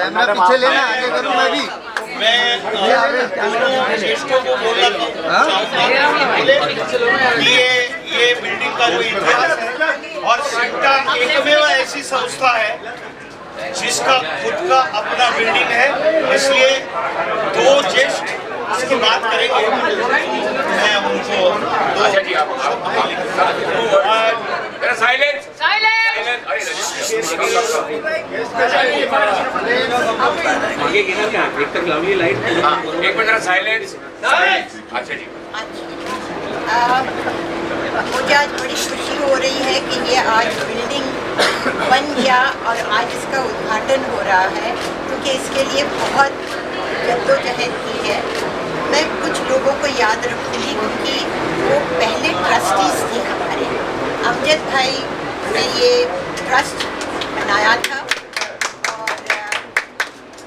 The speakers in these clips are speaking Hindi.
कैमरा पीछे लेना, आगे करूँ मैं भी। मैं ज्येष्ठों को बोलना कि ये बिल्डिंग का जो इतिहास है, और सिंटा एकमेव ऐसी संस्था है जिसका खुद का अपना बिल्डिंग है, इसलिए दो ज्येष्ठ इसकी बात करेंगे। मैं उनको साइलेंस एक मिनट साइलेंस। अच्छा जी, मुझे आज बड़ी खुशी हो रही है कि ये आज बिल्डिंग बन गया और आज इसका उद्घाटन हो रहा है, क्योंकि इसके लिए बहुत जद्दोजहद की है। मैं कुछ लोगों को याद रखूँगी क्योंकि वो पहले ट्रस्टीज़ थे हमारे। अमजद भाई ने ये ट्रस्ट बनाया था और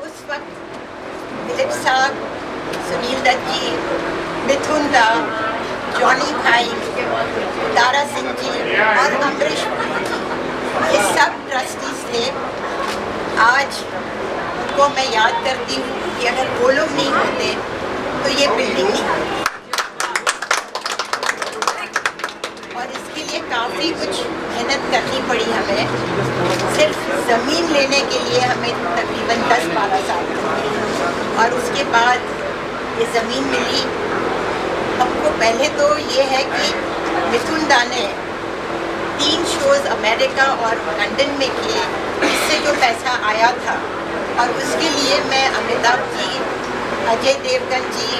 उस वक्त दिलीप साहब, सुनील दत्त जी, मिथुन दा, जॉनी भाई, दारा सिंह जी और अमरीश पुरी जी, ये सब ट्रस्टीज थे। आज उनको मैं याद करती हूँ कि अगर वो लोग नहीं होते तो ये बिल्डिंग नहीं होती। और इसके लिए काफ़ी कुछ मेहनत करनी पड़ी हमें। सिर्फ ज़मीन लेने के लिए हमें तकरीबन 10-12 साल लगे और उसके बाद ये ज़मीन मिली। हमको पहले तो ये है कि मिथुन दा ने 3 शोज़ अमेरिका और लंदन में किए, इससे जो पैसा आया था, और उसके लिए मैं अमिताभ जी, अजय देवगन जी,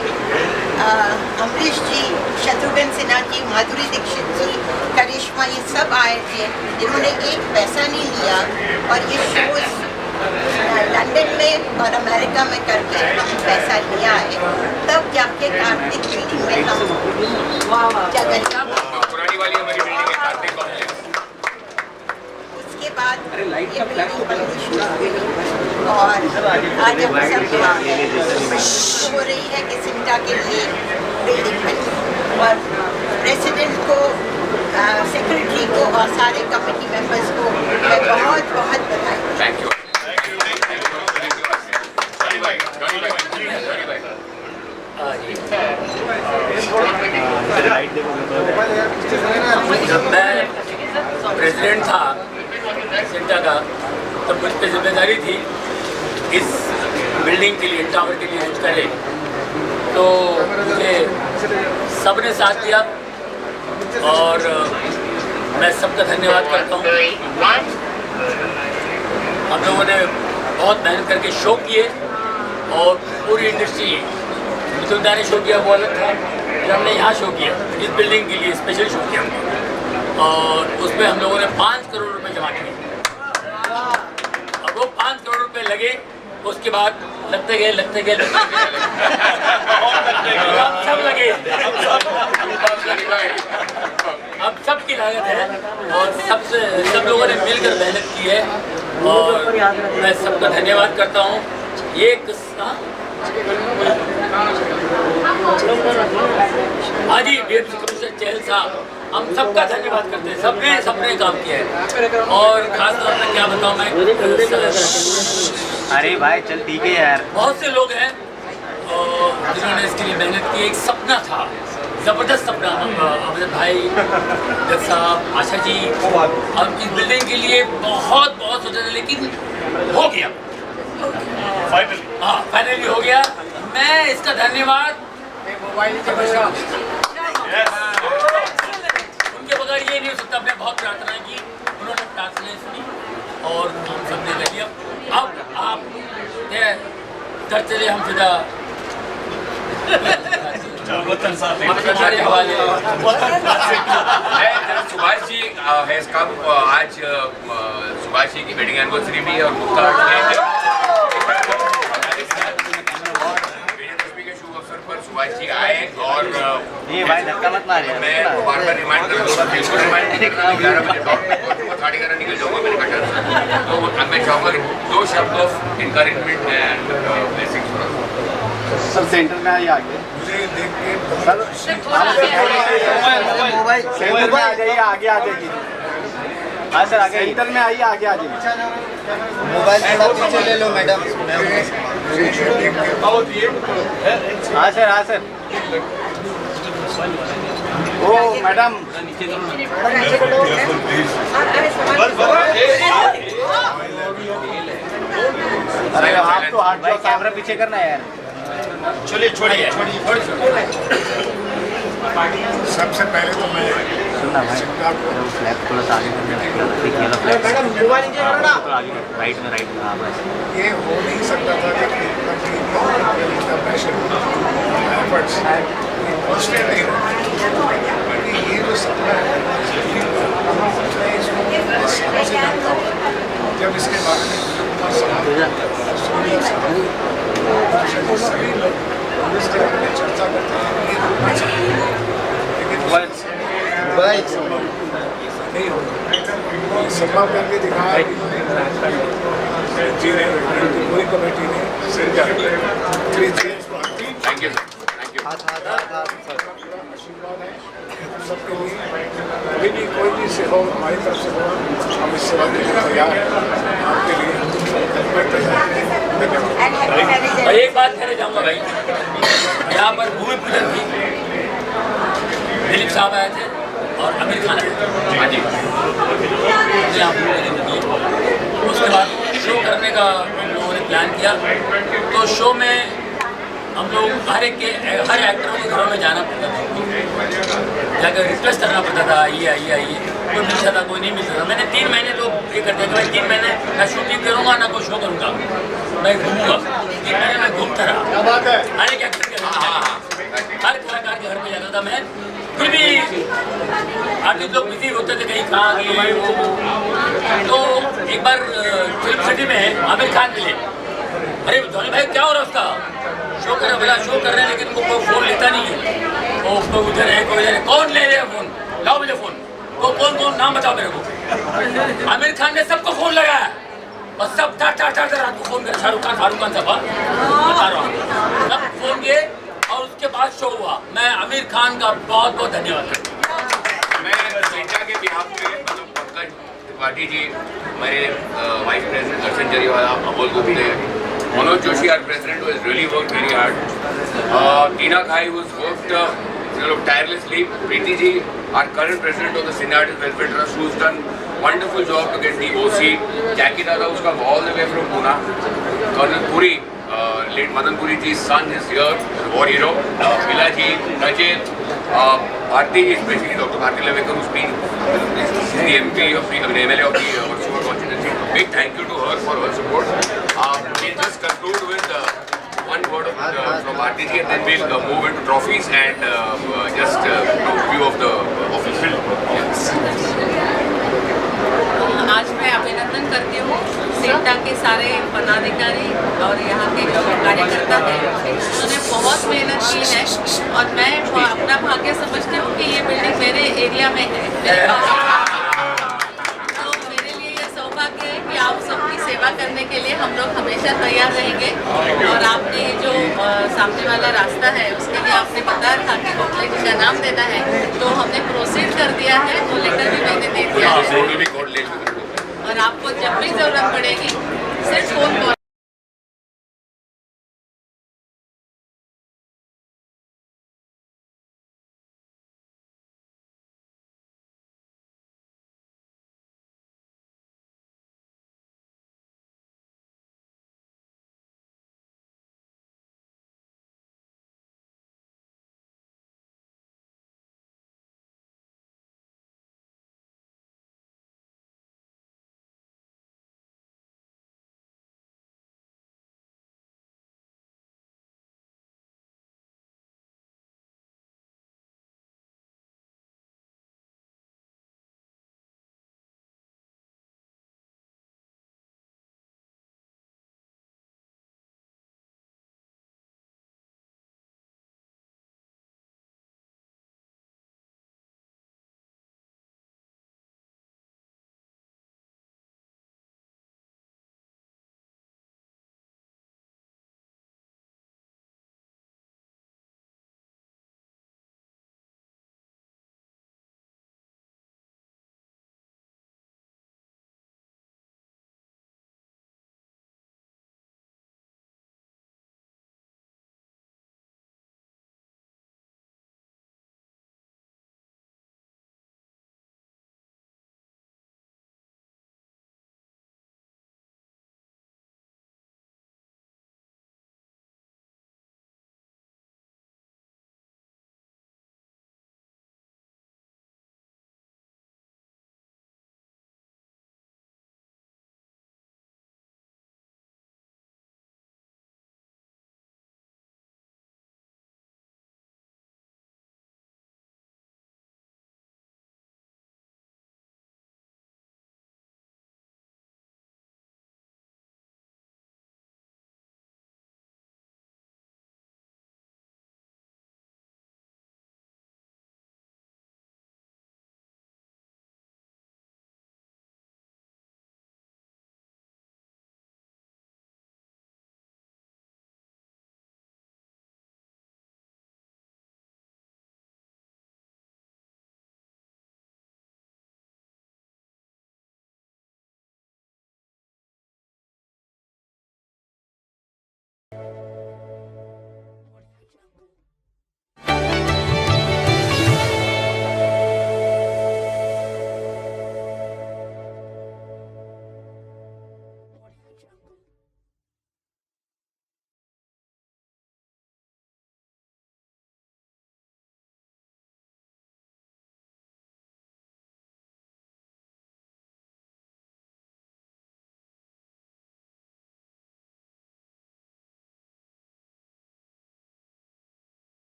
अमरीश जी, शत्रुघ्न सिन्हा जी, माधुरी दीक्षित जी, करिश्मा, ये सब आए थे जिन्होंने एक पैसा नहीं लिया और ये शोज़ लंदन में और अमेरिका में करके हम पैसा लिया आए। तब जाके कार्तिक बिल्डिंग में हम जगह पुरानी वाली हमारी बिल्डिंग है कार्तिक कॉम्प्लेक्स। उसके बाद ये बिल्डिंग बननी शुरू हुई और आज हम सब हो रही है कि सिंटा के लिए बिल्डिंग बनी और प्रेसिडेंट को, सेक्रेटरी को और सारे कमेटी मेंबर्स को मैं बहुत बहुत बधाई। Thank you. जब मैं प्रेसिडेंट था सिंटा का, तब मुझ पर जिम्मेदारी थी इस बिल्डिंग के लिए, टावर के लिए कुछ करे, तो मुझे सबने साथ दिया और मैं सबका धन्यवाद करता हूँ। हम लोगों ने बहुत मेहनत करके शो किए और पूरी इंडस्ट्री, मिथुन दा ने शो किया वो अलग था, फिर हमने यहाँ शो किया, इस बिल्डिंग के लिए स्पेशल शो किया और उसमें हम लोगों ने 5 करोड़ रुपए जमा किए। अब वो 5 करोड़ रुपए लगे, उसके बाद लगते गए अब सब लगे, अब सबकी लागत है और सब लोगों ने मिलकर मेहनत की है और मैं सबका धन्यवाद करता हूँ। ये किस्सा हाँ जी, डीएमसी कमिश्नर चहल साहब, हम सबका धन्यवाद करते हैं, सबने काम किया है और खास तौर पर क्या बताऊँ मैं, अरे भाई चल ठीक है यार। बहुत से लोग हैं जिन्होंने इसके लिए मेहनत की। एक सपना था, ज़बरदस्त सपना, अमजद भाई, दत्त साहब, आशा जी, हम इस बिल्डिंग के लिए बहुत सोचा था, लेकिन हो गया फाइनली। हाँ, फाइनली हो गया। मैं इसका धन्यवाद उनके बगैर ये नहीं हो सकता। हमने बहुत प्रार्थनाएं की, उन्होंने प्रार्थनाएं सुनी और हम सबने कर लिया। अब आप डर चले, हम सीधा हमारे हवाले। सुभाष जी हैज कम आज, सुभाष जी की वेडिंग एनिवर्सरी भी है और मुफ्ता के शुभ अवसर पर सुभाष जी आए और ये भाई धक्का मत मारे। मैं बार रिमाइंड कर दूँगा, बिल्कुल रिमाइंड 11 बजे डॉट में पहुँचूँगा, 11:30 निकल जाऊँगा मेरे कटर से। तो मैं चाहूँगा 2 शब्द of encouragement and blessings for us. Sub centre में आइए आगे। मुझे देख के मोबाइल सेंटर में आ जाइए, आगे आ जाइए। हाँ सर आगे सेंटर में आइए आगे आ जाइए मोबाइल थोड़ा पीछे ले लो मैडम हाँ सर ओ मैडम अरे आप तो हाथ भाई कैमरा पीछे करना है यार चलिए छोड़िए सबसे पहले तो मैं सुनना भाई फ्लैग थोड़ा सा आगे करना मैडम मोबाइल नीचे करो ना राइट में हाँ बस ये हो नहीं सकता था कि इतना पैशन एफर्ट्स पॉजिटिव नहीं रहा ये जो सपना है मैं इसको सालों से जानता हूँ जब इसके बारे में सभी लोग इसके बारे में चर्चा करते हैं ये होना चाहिए लेकिन नहीं होगा सपना करके दिखाया जी ने पूरी कमेटी ने थैंक यू आशीर्वाद है सबके लिए कभी भी कोई भी सेवा हमारी तरफ से होगा हम इस सेवा के लिए तैयार हैं आपके लिए धन्यवाद। भाई एक बात कहना चाहूँगा भाई यहाँ पर भूमि पूजन थी दिलीप साहब आए थे और आमिर खान आए थे हाँ जी यहाँ भूमि पूजन की उसके बाद शो करने का हम लोगों ने प्लान किया तो शो में हम लोग हर एक्टरों के घरों में जाना पड़ता था जाकर रिक्वेस्ट करना पड़ता था आइए कोई मिलता था कोई नहीं मिलता था मैंने 3 महीने तो ये करते थे भाई 3 महीने मैं शूटिंग करूँगा ना कोई शो करूँगा मैं घूमूंगा 3 महीने में घूमता रहा हर एक एक्टर के हर कलाकार के घर में जाता था मैं फिर भी आर्टिस्ट लोग बिजी होते थे कहीं कहाँ गए वो तो एक बार फिल्म सिटी में आमिर खान मिले अरे धोनी भाई क्या हो रहा है उसका शो कर रहे हैं लेकिन उनको कोई फ़ोन लेता नहीं है वो कोई उधर है कोई इधर है कौन ले रहे हैं फ़ोन लाओ मुझे फ़ोन वो कौन नाम बताओ मेरे को आमिर खान ने सबको फ़ोन लगाया और सब ठाट रात को फ़ोन कर शाहरुख खान साहब बता रहा हूँ सब फ़ोन किए और उसके बाद शो हुआ मैं आमिर खान का बहुत बहुत धन्यवाद करता हूँ मैं सेंटा के बिहाफ पे मतलब पंकज त्रिपाठी जी हमारे vice president Darshan Jariwala Amol Gupte Manoj Joshi, our president, who has really worked very hard. Tina Khai, who has worked tirelessly. Preeti ji, our current president of the Cine Artist Welfare Trust, who has done wonderful job to get the OC. Jackie Dada, who's come all the way from Pune. Colonel Puri, late Madan Puri ji's son is here, war hero. Mila ji, Rajit, Bharti, especially Dr. Bharti Lavekar, who's been the MP of the MLA of the Versova constituency. Big thank you to her for her support. We'll just conclude with one word from Bharti ji and then we'll move into trophies and just view of the office. आज मैं अभिनंदन करती हूँ सेंटा के सारे पदाधिकारी और यहाँ के जो कार्यकर्ता हैं उन्होंने बहुत मेहनत की है और मैं अपना भाग्य समझती हूँ कि ये बिल्डिंग मेरे एरिया में है तो मेरे लिए ये सौभाग्य है कि आप सबकी सेवा करने के लिए हम लोग हमेशा तैयार रहेंगे और आपने जो सामने वाला रास्ता है उसके लिए आपने बताया था कि गोखले जी का नाम देना है तो हमने प्रोसीड कर दिया है वो लेटर भी मैंने दे दिया है और आपको जब भी जरूरत पड़ेगी सिर्फ फोन कॉल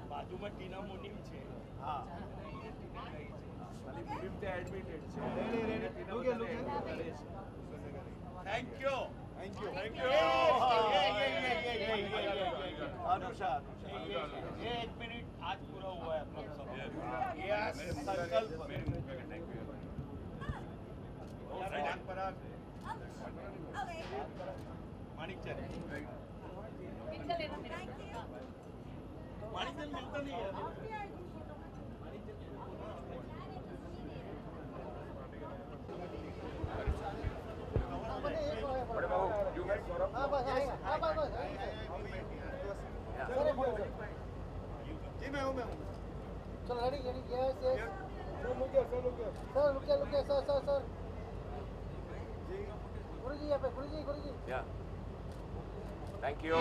બાજુમાં ટીના મોનીમ છે. હા. Thank you. Thank you. Thank you. Anusha, ये 1 मिनट आज पूरा हुआ है अपना सब. ये संकल्प. माणिक चल. माणिक चल मिलता नहीं है. जी मैं हूँ. चल ready ready yes yes sir रुक गया सर गुरुजी यहाँ पे गुरुजी या thank you.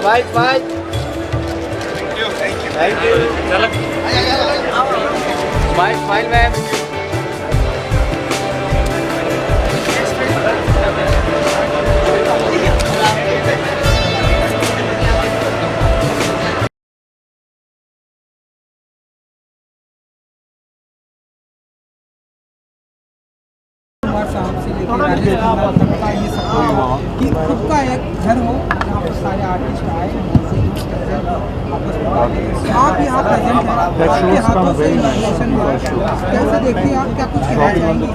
Smile smile Thank you. Smile smile ma'am Kumar साहब से लेकर राजेश खन्ना तक का ये सपना कि खुद का एक घर हो जहाँ पर सारे आर्टिस्ट आए आपस में आप यहाँ प्रेजेंट हैं आपके हाथों से इनॉग्रेशन हुआ कैसे देखिए आप क्या कुछ कहना चाहेंगे?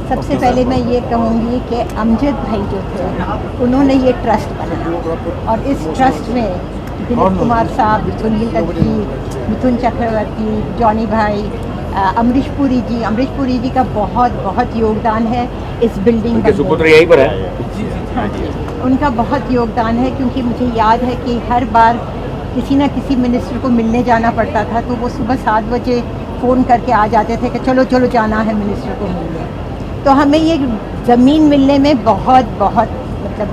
सबसे पहले मैं ये कहूँगी कि अमजद भाई जो थे उन्होंने ये ट्रस्ट बनाया और इस ट्रस्ट में दिलीप कुमार साहब, सुनील दत्ती, मिथुन चक्रवर्ती, जॉनी भाई, अमरीश पुरी जी का बहुत बहुत योगदान है इस बिल्डिंग का. सुपुत्र यहीं पर है. उनका बहुत योगदान है क्योंकि मुझे याद है कि हर बार किसी न किसी मिनिस्टर को मिलने जाना पड़ता था तो वो सुबह 7 बजे फ़ोन करके आ जाते थे कि चलो चलो जाना है मिनिस्टर को मिलने. तो हमें ये ज़मीन मिलने में बहुत मतलब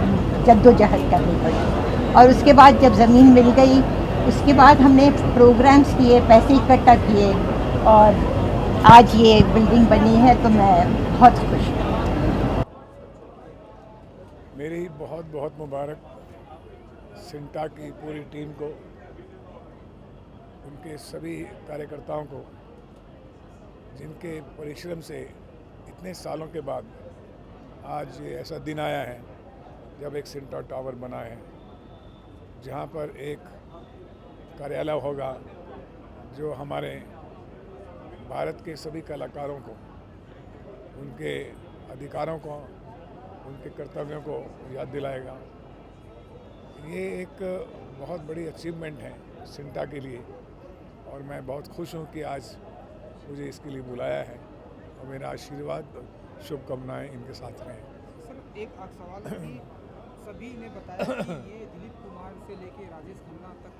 जद्दोजहद करनी पड़ी और उसके बाद जब ज़मीन मिल गई उसके बाद हमने प्रोग्राम्स किए, पैसे इकट्ठा किए और आज ये बिल्डिंग बनी है तो मैं बहुत खुश हूँ. मेरी बहुत बहुत मुबारक सिंटा की पूरी टीम को, उनके सभी कार्यकर्ताओं को जिनके परिश्रम से इतने सालों के बाद आज ये ऐसा दिन आया है जब एक सिंटा टावर बना है जहाँ पर एक कार्यालय होगा जो हमारे भारत के सभी कलाकारों को उनके अधिकारों को, उनके कर्तव्यों को याद दिलाएगा. ये एक बहुत बड़ी अचीवमेंट है सिंटा के लिए और मैं बहुत खुश हूँ कि आज मुझे इसके लिए बुलाया है और मेरा आशीर्वाद, शुभकामनाएं इनके साथ रहें. सर एक सवाल है कि सभी ने बताया कि ये दिलीप कुमार से लेके राजेश खन्ना तक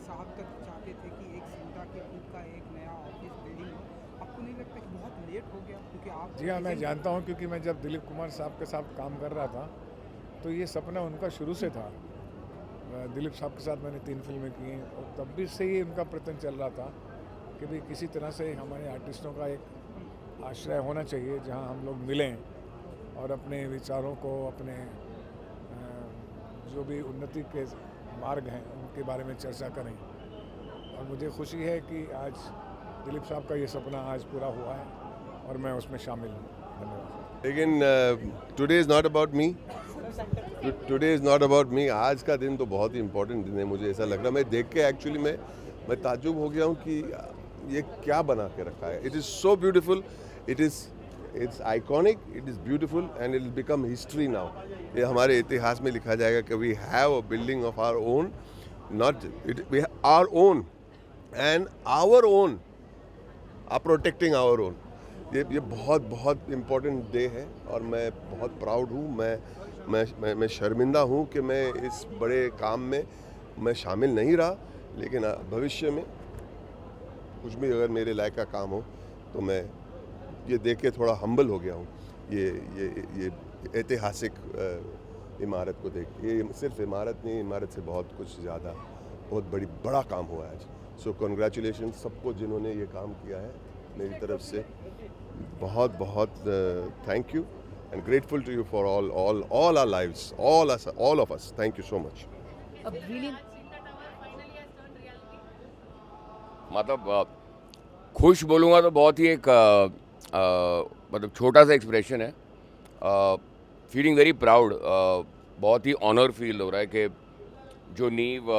साहब तक चाहते थे कि एक सिंटा के खुद का एक नया ऑफिस बिल्डिंग हो. आपको नहीं लगता कि बहुत लेट हो गया क्योंकि आप? जी हाँ, मैं जानता हूँ क्योंकि मैं जब दिलीप कुमार साहब के साथ काम कर रहा था तो ये सपना उनका शुरू से था. दिलीप साहब के साथ मैंने 3 फिल्में की और तब भी से ही उनका प्रयत्न चल रहा था कि भाई किसी तरह से हमारे आर्टिस्टों का एक आश्रय होना चाहिए जहाँ हम लोग मिलें और अपने विचारों को, अपने जो भी उन्नति के मार्ग हैं उनके बारे में चर्चा करें. और मुझे खुशी है कि आज दिलीप साहब का ये सपना आज पूरा हुआ है और मैं उसमें शामिल हूँ. धन्यवाद. लेकिन today is not about me, today is not about me. आज का दिन तो बहुत ही इम्पोर्टेंट दिन है, मुझे ऐसा लग रहा है. मैं देख के एक्चुअली मैं ताज्जुब हो गया हूँ कि ये क्या बना के रखा है. It is so beautiful. It is it's iconic, it is beautiful and it will become history now. ये हमारे इतिहास में लिखा जाएगा कि we have a building of our own, not it we our own and our own are protecting our own. ये बहुत बहुत इम्पोर्टेंट डे है और मैं बहुत प्राउड हूँ. मैं शर्मिंदा हूँ कि मैं इस बड़े काम में मैं शामिल नहीं रहा, लेकिन भविष्य में कुछ भी अगर मेरे लायक का काम हो तो मैं ये देख के थोड़ा हम्बल हो गया हूँ. ये ऐतिहासिक इमारत को देख के. ये सिर्फ इमारत नहीं, इमारत से बहुत कुछ ज़्यादा बहुत बड़ा काम हुआ है आज. सो कॉन्ग्रेचुलेशन सबको जिन्होंने ये काम किया है. मेरी तरफ से बहुत बहुत thank you and grateful to you for all our lives, all of us. Thank you so much. मतलब खुश बोलूँगा तो बहुत ही एक मतलब छोटा सा एक्सप्रेशन है. Feeling very proud. बहुत ही ऑनर फील हो रहा है कि जो नींव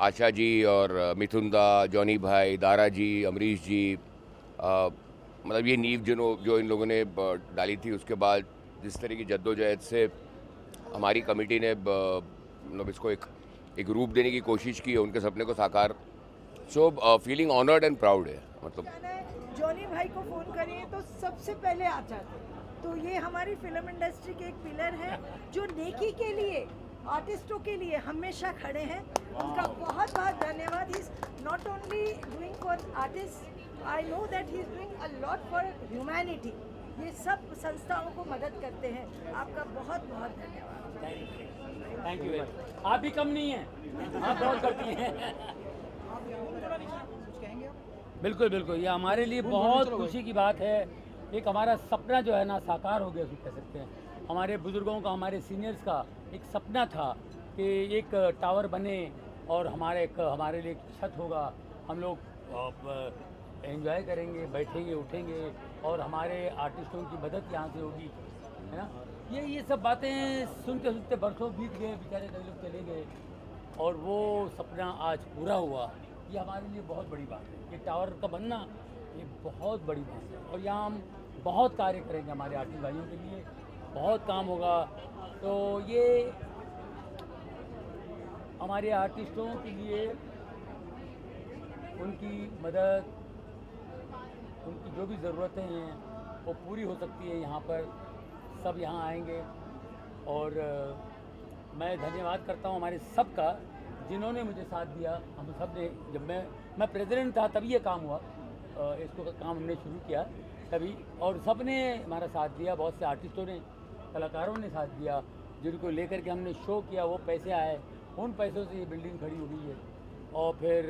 आशा जी और मिथुन दा, जॉनी भाई, दारा जी, अमरीश जी, मतलब ये नींव जो इन लोगों ने डाली थी, उसके बाद जिस तरह की जद्दोजहद से हमारी कमेटी ने मतलब इसको एक रूप देने की कोशिश की है, उनके सपने को साकार. So feeling honoured and proud है. मतलब जॉनी भाई को फ़ोन करिए तो सबसे पहले आ जाते. तो ये हमारी फिल्म इंडस्ट्री के एक पिलर है जो नेकी के लिए, आर्टिस्टों के लिए हमेशा खड़े हैं. उनका बहुत बहुत धन्यवाद. He is not only doing for artist, I know that he is doing a lot for humanity. ये सब संस्थाओं को मदद करते हैं. आपका बहुत बहुत धन्यवाद. Thank you. आप भी कम नहीं हैं, आप बहुत करती हैं. बिल्कुल बिल्कुल, ये हमारे लिए बहुत खुशी की बात है. एक हमारा सपना जो है ना साकार हो गया, उसको कह सकते हैं. हमारे बुज़ुर्गों का, हमारे सीनियर्स का एक सपना था कि एक टावर बने और हमारे लिए एक छत होगा, हम लोग एंजॉय करेंगे, बैठेंगे, उठेंगे और हमारे आर्टिस्टों की मदद यहाँ से होगी, है ना. ये सब बातें सुनते सुनते बरसों बीत गए, बेचारे कई लोग चले गए और वो सपना आज पूरा हुआ. ये हमारे लिए बहुत बड़ी बात है. ये टावर का बनना ये बहुत बड़ी बात है और यहाँ हम बहुत कार्य करेंगे. हमारे आर्टिस्ट भाइयों के लिए बहुत काम होगा. तो ये हमारे आर्टिस्टों के लिए उनकी मदद, उनकी जो भी ज़रूरतें हैं वो पूरी हो सकती है. यहाँ पर सब यहाँ आएंगे और मैं धन्यवाद करता हूँ हमारे सब का जिन्होंने मुझे साथ दिया. हम सब ने, जब मैं प्रेसिडेंट था तभी ये काम हुआ, इसको काम हमने शुरू किया तभी, और सब ने हमारा साथ दिया. बहुत से आर्टिस्टों ने, कलाकारों ने साथ दिया, जिनको लेकर के हमने शो किया. वो पैसे आए, उन पैसों से ये बिल्डिंग खड़ी हो गई है. और फिर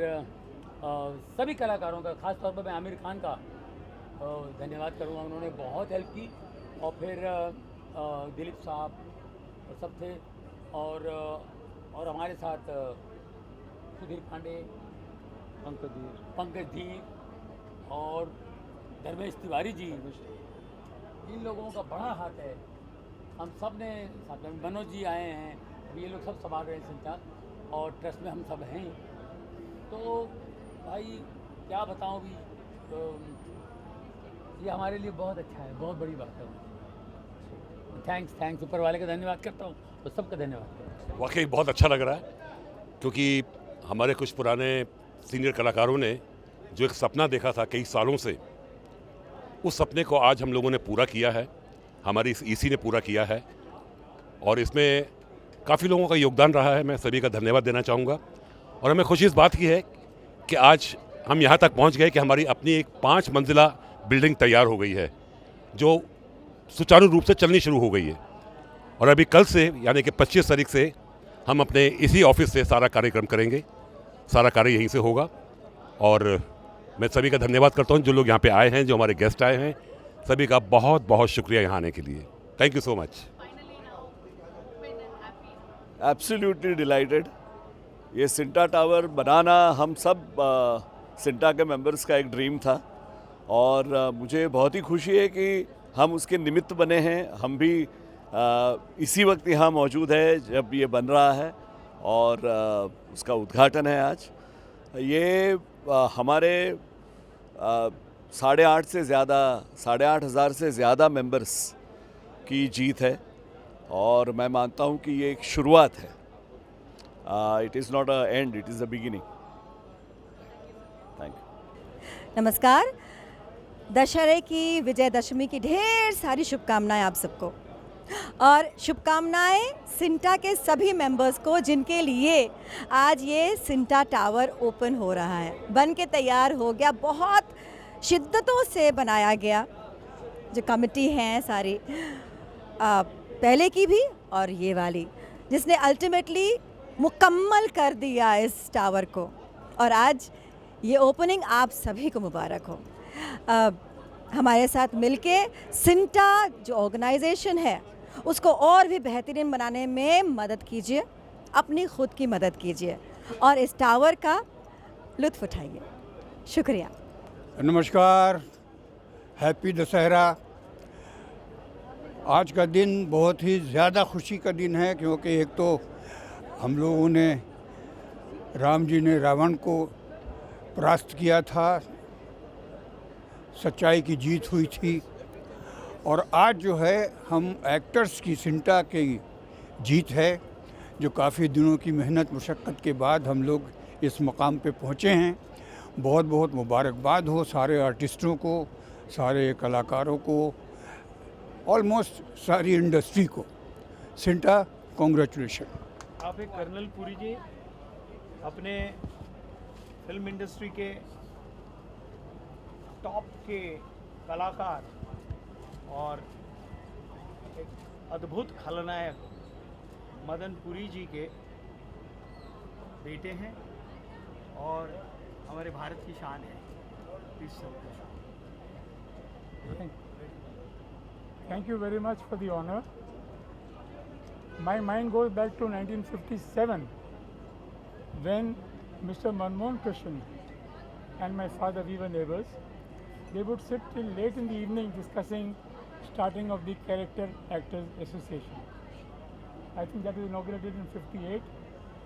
सभी कलाकारों का, ख़ास तौर पर मैं आमिर खान का धन्यवाद करूँगा. उन्होंने बहुत हेल्प की. और फिर दिलीप साहब और सब थे और हमारे साथ सुधीर पांडे, पंकज धीर और धर्मेश तिवारी जी, इन लोगों का बड़ा हाथ है. हम सब ने साथ में, मनोज जी आए हैं, ये लोग सब संभाल रहे हैं संचार और ट्रस्ट में हम सब हैं. तो भाई क्या बताऊं भी, तो ये हमारे लिए बहुत अच्छा है, बहुत बड़ी बात है. थैंक्स ऊपर वाले का धन्यवाद करता हूँ, तो सबका धन्यवाद करता हूँ. वाकई बहुत अच्छा लग रहा है क्योंकि हमारे कुछ पुराने सीनियर कलाकारों ने जो एक सपना देखा था कई सालों से, उस सपने को आज हम लोगों ने पूरा किया है. हमारी इस ईसी ने पूरा किया है और इसमें काफ़ी लोगों का योगदान रहा है. मैं सभी का धन्यवाद देना चाहूँगा. और हमें खुशी इस बात की है कि आज हम यहाँ तक पहुँच गए कि हमारी अपनी एक 5 मंजिला बिल्डिंग तैयार हो गई है जो सुचारू रूप से चलनी शुरू हो गई है. और अभी कल से यानी कि 25 तारीख से हम अपने इसी ऑफिस से सारा कार्यक्रम करेंगे. सारा कार्य यहीं से होगा. और मैं सभी का धन्यवाद करता हूँ जो लोग यहाँ पे आए हैं, जो हमारे गेस्ट आए हैं, सभी का बहुत बहुत शुक्रिया यहाँ आने के लिए. Thank you so much. Absolutely dilated. ये सिंटा टावर बनाना हम सब सिंटा के मेंबर्स का एक ड्रीम था और मुझे बहुत ही खुशी है कि हम उसके निमित्त बने हैं. हम भी इसी वक्त यहाँ मौजूद है जब ये बन रहा है और उसका उद्घाटन है आज. ये हमारे 8,500 से ज़्यादा मेंबर्स की जीत है और मैं मानता हूँ कि ये एक शुरुआत है. It is not a and, it is a beginning. Thank you. नमस्कार. दशहरे की, विजयदशमी की ढेर सारी शुभकामनाएं आप सबको, और शुभकामनाएं सिंटा के सभी मेंबर्स को जिनके लिए आज ये सिंटा टावर ओपन हो रहा है, बन के तैयार हो गया, बहुत शिद्दतों से बनाया गया. जो कमेटी हैं सारी पहले की भी और ये वाली, जिसने अल्टीमेटली मुकम्मल कर दिया इस टावर को, और आज ये ओपनिंग आप सभी को मुबारक हो. हमारे साथ मिलके सिंटा जो ऑर्गेनाइजेशन है उसको और भी बेहतरीन बनाने में मदद कीजिए, अपनी खुद की मदद कीजिए और इस टावर का लुत्फ़ उठाइए. शुक्रिया. नमस्कार, हैप्पी दशहरा. आज का दिन बहुत ही ज़्यादा खुशी का दिन है, क्योंकि एक तो हम लोगों ने, राम जी ने रावण को परास्त किया था, सच्चाई की जीत हुई थी, और आज जो है हम एक्टर्स की सिंटा की जीत है, जो काफ़ी दिनों की मेहनत मुशक्क़त के बाद हम लोग इस मकाम पे पहुँचे हैं. बहुत बहुत मुबारकबाद हो सारे आर्टिस्टों को, सारे कलाकारों को, ऑलमोस्ट सारी इंडस्ट्री को. सिंटा, कॉन्ग्रेचुलेशन. आप एक कर्नल पुरी जी, अपने फिल्म इंडस्ट्री के टॉप के कलाकार और एक अद्भुत खलनायक मदन पुरी जी के बेटे हैं और हमारे भारत की शान है. Please Thank you very much for the honor. My mind goes back to 1957 when Mr. Manmohan Krishnan and my father, we were neighbors. They would sit till late in the evening discussing starting of the Character Actors Association. I think that was inaugurated in 58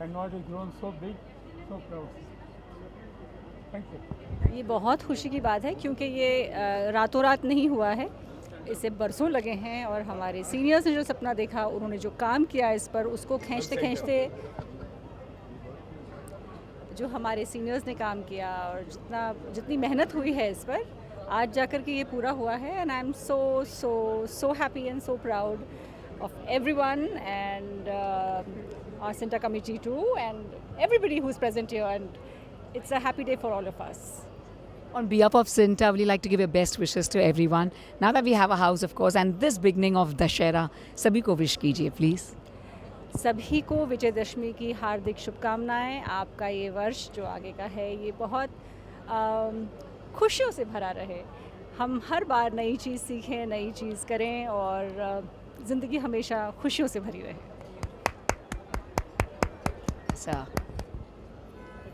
and now it has grown so big, so proud. Thank you. ये बहुत खुशी की बात है क्योंकि ये रातों रात नहीं हुआ है, इसे बरसों लगे हैं और हमारे सीनियर्स ने जो सपना देखा, उन्होंने जो काम किया इस पर, उसको खींचते खींचते जो हमारे सीनियर्स ने काम किया और जितनी मेहनत हुई है इस पर, आज जाकर के ये पूरा हुआ है. And I am so happy and so proud of everyone and our Sinta committee too and everybody who's present here, and it's a happy day for all of us. On behalf of Sinta, would you like to give your best wishes to everyone? Now that we have a house, of course, and this beginning of Dashera, sabhi ko wish kijiye, please. सभी को विजयदशमी की हार्दिक शुभकामनाएं. आपका ये वर्ष जो आगे का है ये बहुत खुशियों से भरा रहे. हम हर बार नई चीज़ सीखें, नई चीज़ करें और ज़िंदगी हमेशा खुशियों से भरी रहे.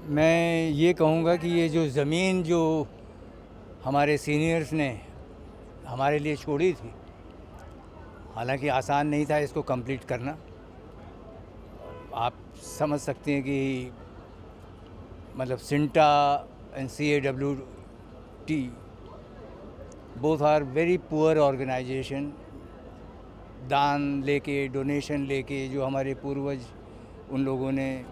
मैं ये कहूँगा कि ये जो ज़मीन जो हमारे सीनियर्स ने हमारे लिए छोड़ी थी, हालांकि आसान नहीं था इसको कंप्लीट करना. आप समझ सकते हैं कि मतलब CINTAA and CAWT both are very poor organization. दान लेके, डोनेशन लेके जो हमारे पूर्वज उन लोगों ने,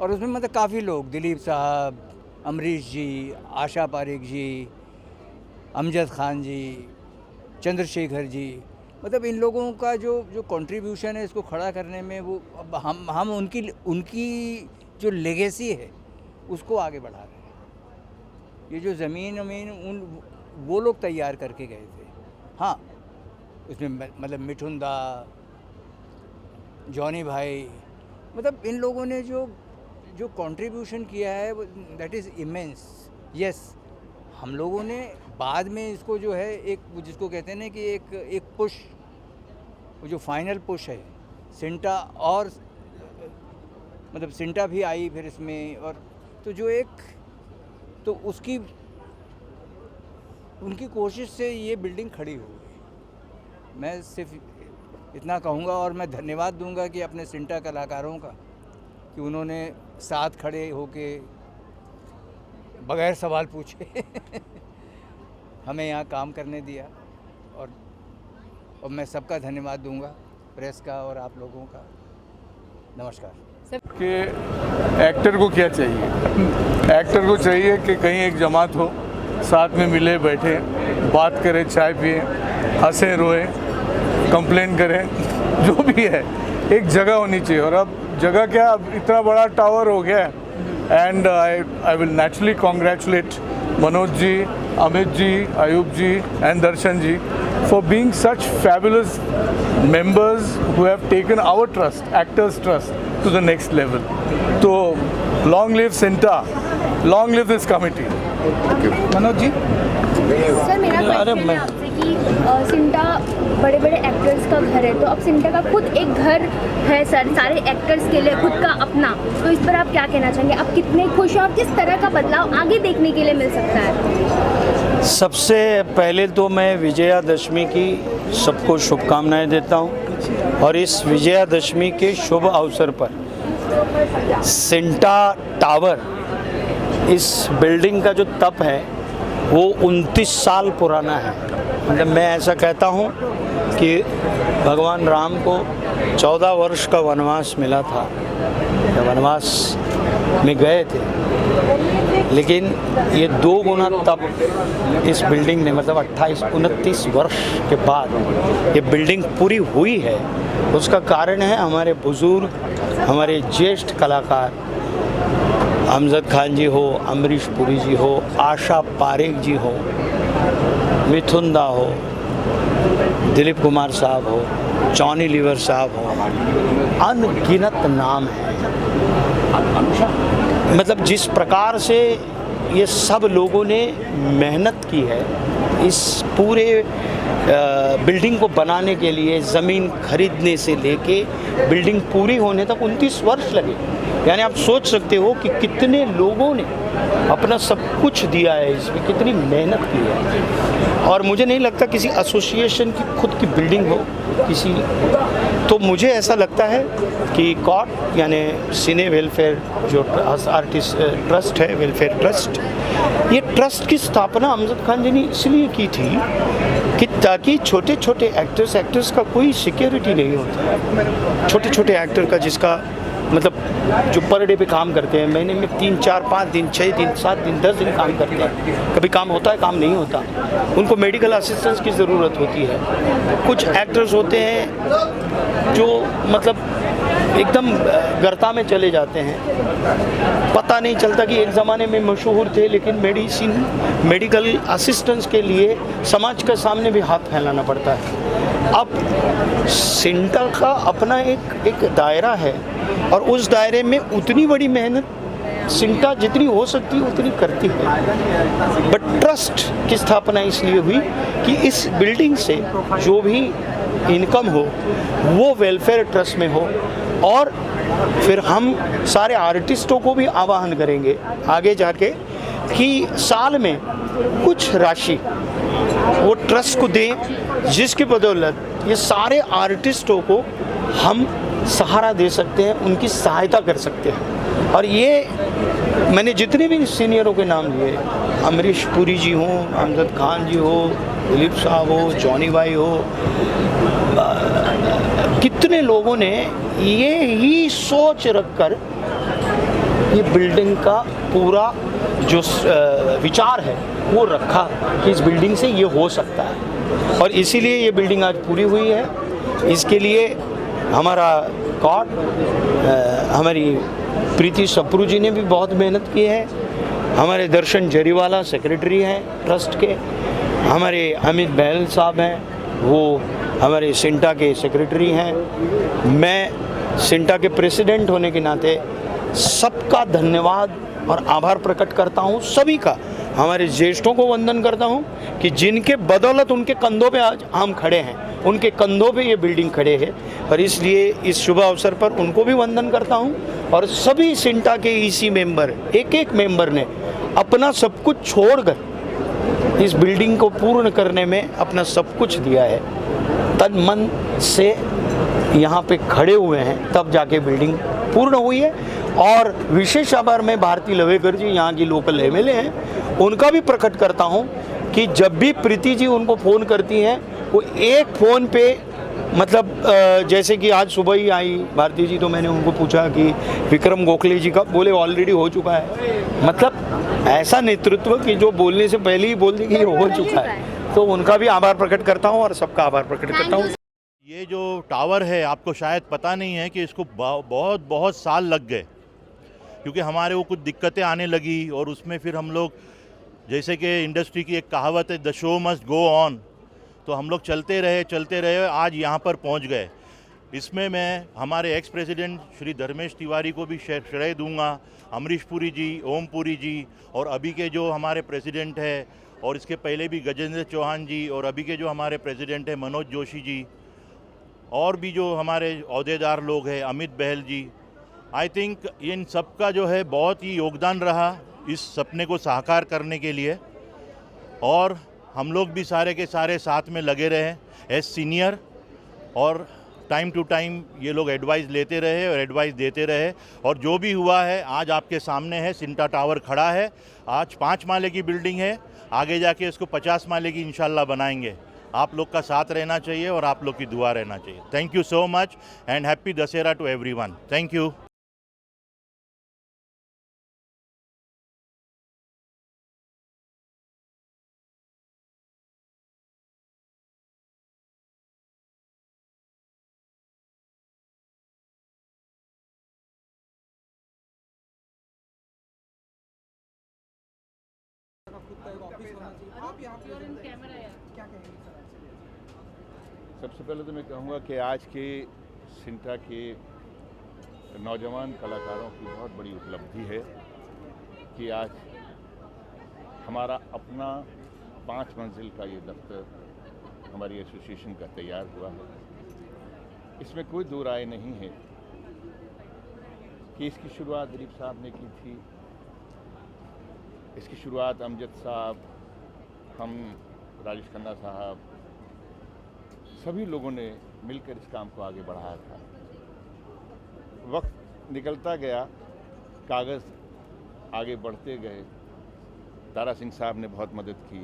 और उसमें मतलब काफ़ी लोग, दिलीप साहब, अमरीश जी, आशा पारेख जी, अमजद खान जी, चंद्रशेखर जी, मतलब इन लोगों का जो कंट्रीब्यूशन है इसको खड़ा करने में, वो अब हम उनकी जो लेगेसी है उसको आगे बढ़ा रहे हैं. ये जो ज़मीन वो लोग तैयार करके गए थे. हाँ, उसमें मतलब मिठुन दा, जॉनी भाई, मतलब इन लोगों ने जो कंट्रीब्यूशन किया है दैट इज़ इमेंस. यस, हम लोगों ने बाद में इसको जो है एक जिसको कहते हैं ना कि एक पुश, वो जो फाइनल पुश है सिंटा, और मतलब सिंटा भी आई फिर इसमें, और तो जो एक तो उनकी कोशिश से ये बिल्डिंग खड़ी हो गई. मैं सिर्फ इतना कहूँगा और मैं धन्यवाद दूंगा कि अपने सिंटा कलाकारों का कि उन्होंने साथ खड़े होके बगैर सवाल पूछे हमें यहाँ काम करने दिया, और मैं सबका धन्यवाद दूंगा, प्रेस का और आप लोगों का। नमस्कार। कि एक्टर को क्या चाहिए? एक्टर को चाहिए कि कहीं एक जमात हो, साथ में मिले बैठे, बात करें, चाय पिए, हंसे रोए, कंप्लेन करें, जो भी है, एक जगह होनी चाहिए। और अब जगह क्या, अब इतना बड़ा टावर हो गया है। And I will naturally congratulate Manoj ji, Amit ji, Ayub ji and Darshan ji for being such fabulous members who have taken our trust, actors' trust, to the next level. So, long live Sinta, long live this committee. Manoj ji. Sir मेरा क्वेश्चन है आपसे कि सिंटा बड़े बड़े एक्टर्स का घर है, तो अब सिंटा का खुद एक घर है सर, सारे एक्टर्स के लिए खुद का अपना, तो इस पर आप क्या कहना चाहेंगे? आप कितने खुश हैं और किस तरह का बदलाव आगे देखने के लिए मिल सकता है? सबसे पहले तो मैं विजयादशमी की सबको शुभकामनाएं देता हूं, और इस विजयादशमी के शुभ अवसर पर सिंटा टावर, इस बिल्डिंग का जो तप है वो 29 साल पुराना है। मतलब मैं ऐसा कहता हूँ कि भगवान राम को 14 वर्ष का वनवास मिला था, वनवास में गए थे, लेकिन ये 2 गुना तप इस बिल्डिंग ने, मतलब 28-29 वर्ष के बाद ये बिल्डिंग पूरी हुई है। उसका कारण है हमारे बुजुर्ग, हमारे ज्येष्ठ कलाकार, अमजद खान जी हो, अमरीश पुरी जी हो, आशा पारेख जी हो, मिथुन दा हो, दिलीप कुमार साहब हो, जॉनी लीवर साहब हो, अनगिनत नाम है। मतलब जिस प्रकार से ये सब लोगों ने मेहनत की है इस पूरे बिल्डिंग को बनाने के लिए, ज़मीन खरीदने से लेके बिल्डिंग पूरी होने तक 29 वर्ष लगे। यानी आप सोच सकते हो कि कितने लोगों ने अपना सब कुछ दिया है, इसमें कितनी मेहनत की है। और मुझे नहीं लगता किसी एसोसिएशन की खुद की बिल्डिंग हो किसी, तो मुझे ऐसा लगता है कि कॉट यानी सिने वेलफेयर जो आर्टिस्ट ट्रस्ट है, वेलफेयर ट्रस्ट, ये ट्रस्ट की स्थापना अमजद खान जी ने इसलिए की थी कि ताकि छोटे छोटे एक्टर्स का कोई सिक्योरिटी नहीं होता। छोटे छोटे एक्टर का जिसका मतलब जो पर डे पे काम करते हैं, महीने में 3, 4, 5 दिन, 6 दिन, 7 दिन, 10 दिन काम करते हैं, कभी काम होता है, काम नहीं होता, उनको मेडिकल असिस्टेंस की ज़रूरत होती है। कुछ एक्टर्स होते हैं जो मतलब एकदम गर्ता में चले जाते हैं, पता नहीं चलता कि एक ज़माने में मशहूर थे, लेकिन मेडिकल असिस्टेंस के लिए समाज के सामने भी हाथ फैलाना पड़ता है। अब सिंटा का अपना एक दायरा है, और उस दायरे में उतनी बड़ी मेहनत सिंटा जितनी हो सकती है उतनी करती है। बट ट्रस्ट की स्थापना इसलिए हुई कि इस बिल्डिंग से जो भी इनकम हो वो वेलफेयर ट्रस्ट में हो, और फिर हम सारे आर्टिस्टों को भी आह्वान करेंगे आगे जाके कि साल में कुछ राशि वो ट्रस्ट को दें, जिसकी बदौलत ये सारे आर्टिस्टों को हम सहारा दे सकते हैं, उनकी सहायता कर सकते हैं। और ये मैंने जितने भी सीनियरों के नाम लिए, अमरीश पुरी जी हों, अमजद खान जी हो, दिलीप साहब हो, जॉनी भाई हो, कितने लोगों ने ये ही सोच रखकर ये बिल्डिंग का पूरा जो विचार है वो रखा कि इस बिल्डिंग से ये हो सकता है, और इसीलिए ये बिल्डिंग आज पूरी हुई है। इसके लिए हमारा कॉट, हमारी प्रीति सप्रू जी ने भी बहुत मेहनत की है, हमारे दर्शन जरीवाला सेक्रेटरी हैं ट्रस्ट के, हमारे अमित बहल साहब हैं, वो हमारे सिंटा के सेक्रेटरी हैं। मैं सिंटा के प्रेसिडेंट होने के नाते सबका धन्यवाद और आभार प्रकट करता हूँ, सभी का, हमारे ज्येष्ठों को वंदन करता हूँ कि जिनके बदौलत उनके कंधों पे आज हम खड़े हैं, उनके कंधों पे ये बिल्डिंग खड़े है, और इसलिए इस शुभ अवसर पर उनको भी वंदन करता हूँ। और सभी सिंटा के ईसी मेंबर, एक एक मेंबर ने अपना सब कुछ छोड़कर इस बिल्डिंग को पूर्ण करने में अपना सब कुछ दिया है, तन मन से यहाँ पे खड़े हुए हैं, तब जाके बिल्डिंग पूर्ण हुई है। और विशेष आभार मैं भारती लवेकर जी, यहाँ की लोकल एमएलए हैं, उनका भी प्रकट करता हूँ कि जब भी प्रीति जी उनको फ़ोन करती हैं वो एक फ़ोन पे मतलब जैसे कि आज सुबह ही आई भारती जी, तो मैंने उनको पूछा कि विक्रम गोखले जी का, बोले ऑलरेडी हो चुका है। मतलब ऐसा नेतृत्व कि जो बोलने से पहले ही बोल दी कि हो चुका है। तो उनका भी आभार प्रकट करता हूँ और सबका आभार प्रकट करता हूँ। ये जो टावर है आपको शायद पता नहीं है कि इसको बहुत साल लग गए, क्योंकि हमारे वो कुछ दिक्कतें आने लगी और उसमें फिर हम लोग, जैसे कि इंडस्ट्री की एक कहावत है, the show must go on, तो हम लोग चलते रहे आज यहाँ पर पहुँच गए। इसमें मैं हमारे एक्स प्रेसिडेंट श्री धर्मेश तिवारी को भी श्रेय दूंगा, अमरीश पुरी जी, ओम पुरी जी, और अभी के जो हमारे प्रेसिडेंट है, और इसके पहले भी गजेंद्र चौहान जी, और अभी के जो हमारे प्रेसिडेंट है मनोज जोशी जी, और भी जो हमारे अहदेदार लोग हैं अमित बहल जी। आई थिंक इन सब का जो है बहुत ही योगदान रहा इस सपने को साकार करने के लिए, और हम लोग भी सारे के सारे साथ में लगे रहे एज सीनियर, और टाइम टू टाइम ये लोग एडवाइस लेते रहे और एडवाइस देते रहे, और जो भी हुआ है आज आपके सामने है। सिंटा टावर खड़ा है, आज 5 माले की बिल्डिंग है, आगे जाके इसको 50 माले की इंशाल्लाह बनाएंगे। आप लोग का साथ रहना चाहिए और आप लोग की दुआ रहना चाहिए। Thank you so much and happy Dussehra to everyone. Thank you. सबसे पहले तो मैं कहूँगा कि आज के सिंटा के नौजवान कलाकारों की बहुत बड़ी उपलब्धि है कि आज हमारा अपना 5 मंजिल का ये दफ्तर हमारी एसोसिएशन का तैयार हुआ है। इसमें कोई दो राय नहीं है कि इसकी शुरुआत दिलीप साहब ने की थी, इसकी शुरुआत अमजद साहब, हम राजेश खन्ना साहब, सभी लोगों ने मिलकर इस काम को आगे बढ़ाया था। वक्त निकलता गया, कागज़ आगे बढ़ते गए, तारा सिंह साहब ने बहुत मदद की।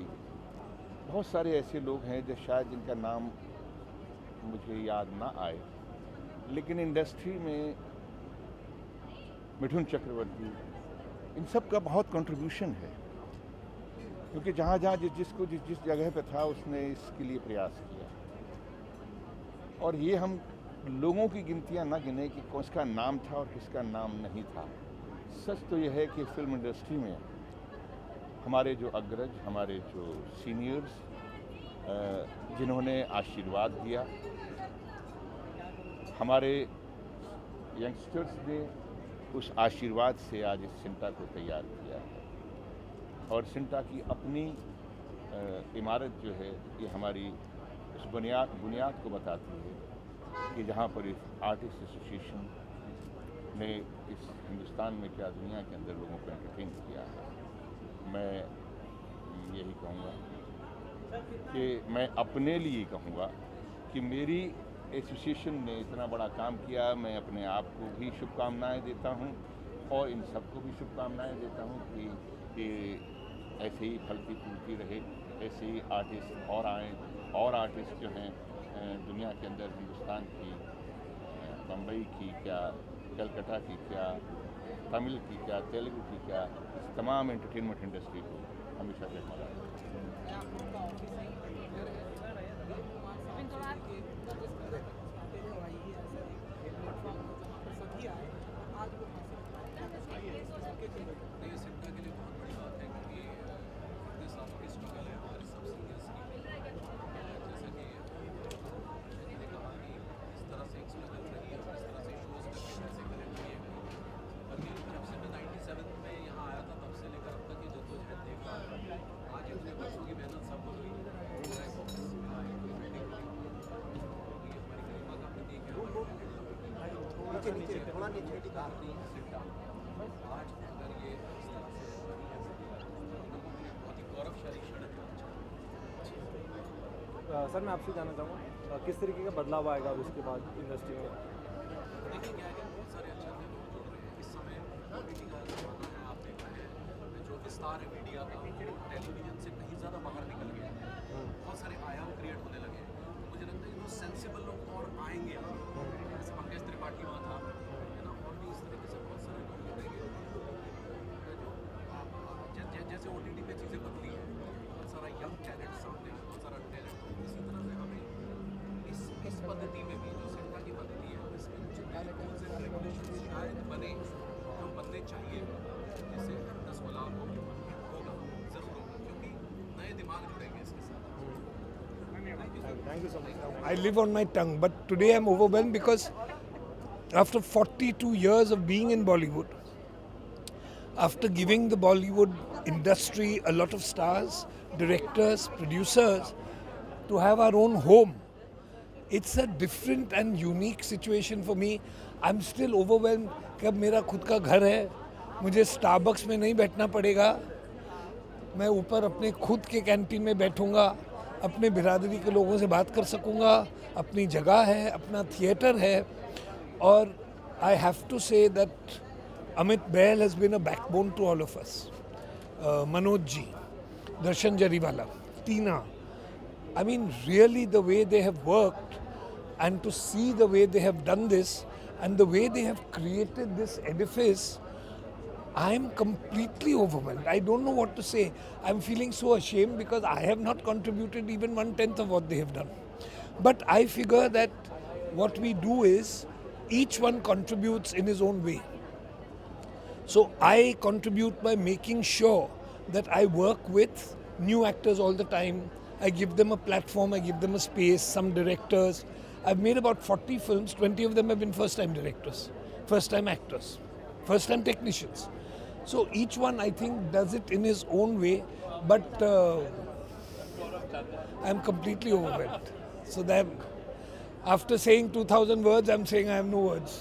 बहुत सारे ऐसे लोग हैं जो शायद जिनका नाम मुझे याद ना आए, लेकिन इंडस्ट्री में मिठुन चक्रवर्ती, इन सब का बहुत कंट्रीब्यूशन है, क्योंकि जहाँ जहाँ जिस जगह पे था उसने इसके लिए प्रयास किया। और ये हम लोगों की गिनतियाँ ना गिने कि किसका नाम था और किसका नाम नहीं था। सच तो यह है कि फिल्म इंडस्ट्री में हमारे जो अग्रज, हमारे जो सीनियर्स, जिन्होंने आशीर्वाद दिया, हमारे यंगस्टर्स ने उस आशीर्वाद से आज इस सिंटा को तैयार किया है। और सिंटा की अपनी इमारत जो है ये हमारी उस बुनियाद को बताती है कि जहाँ पर इस आर्टिस्ट एसोसिएशन ने इस हिंदुस्तान में क्या दुनिया के अंदर लोगों को एंटरटेन किया है। मैं यही कहूँगा कि मैं अपने लिए कहूँगा कि मेरी एसोसिएशन ने इतना बड़ा काम किया। मैं अपने आप को भी शुभकामनाएं देता हूँ और इन सबको भी शुभकामनाएं देता हूँ कि ऐसे ही फलती फूलती रहे, ऐसे ही आर्टिस्ट और आएँ, और आर्टिस्ट जो हैं दुनिया के अंदर, हिंदुस्तान की, बम्बई की क्या, कलकत्ता की क्या, तमिल की क्या, तेलुगु की क्या, इस तमाम एंटरटेनमेंट इंडस्ट्री को हमेशा देखा जाए। सर मैं आपसे जानना चाहूँगा किस तरीके का बदलाव आएगा अब इसके बाद इंडस्ट्री में? देखिए क्या है कि बहुत सारे अच्छे लोग जुड़ रहे हैं इस समय। ओटीटी का ज़माना है, आप देख रहे हैं जो विस्तार है मीडिया का वो टेलीविजन से कहीं ज़्यादा बाहर निकल गया है, बहुत सारे आयाम क्रिएट होने लगे हैं। तो मुझे लगता है कि वो सेंसिबल लोग और आएंगे, जैसे पंकज त्रिपाठी वहाँ था, है ना, और भी इस तरीके से बहुत सारे लोग जुड़ेंगे। जो जैसे OTT पे चीज़ें बदली हैं, बहुत सारा यंग टैलेंट सामने है, बहुत सारा टैलेंट, तो इसी तरह से हमें इस पद्धति में भी जो सिनेमा की पद्धति है इसमें कुछ रूल्स एंड रेगुलेशंस शायद बने जो बनने चाहिए, जिससे 10 को लाभ होगा, ज़रूर होगा, क्योंकि नए दिमाग जुड़ेंगे इसके साथ। Thank you so much. I live on my tongue, but today I'm overwhelmed because after 42 years of being in Bollywood, after giving the Bollywood industry a lot of stars, directors, producers, to have our own home, it's a different and unique situation for me. I'm still overwhelmed कि अब मेरा खुद का घर है, मुझे स्टारबक्स में नहीं बैठना पड़ेगा, मैं ऊपर अपने खुद के कैंटीन में बैठूंगा, अपने बिरादरी के लोगों से बात कर सकूंगा, अपनी जगह है, अपना थिएटर है। और I have to say that Amit Bahl has been a backbone to all of us. Manoj ji, Darshan Jariwala, Tina. I mean, really the way they have worked and to see the way they have done this and the way they have created this edifice, I am completely overwhelmed. I don't know what to say. I'm feeling so ashamed because I have not contributed even 1/10 of what they have done. But I figure that what we do is each one contributes in his own way. So I contribute by making sure that I work with new actors all the time. I give them a platform, I give them a space, some directors. I've made about 40 films, 20 of them have been first-time directors, first-time actors, first-time technicians. So each one, I think, does it in his own way, but I'm completely overwhelmed. So then, after saying 2,000 words, I'm saying I have no words.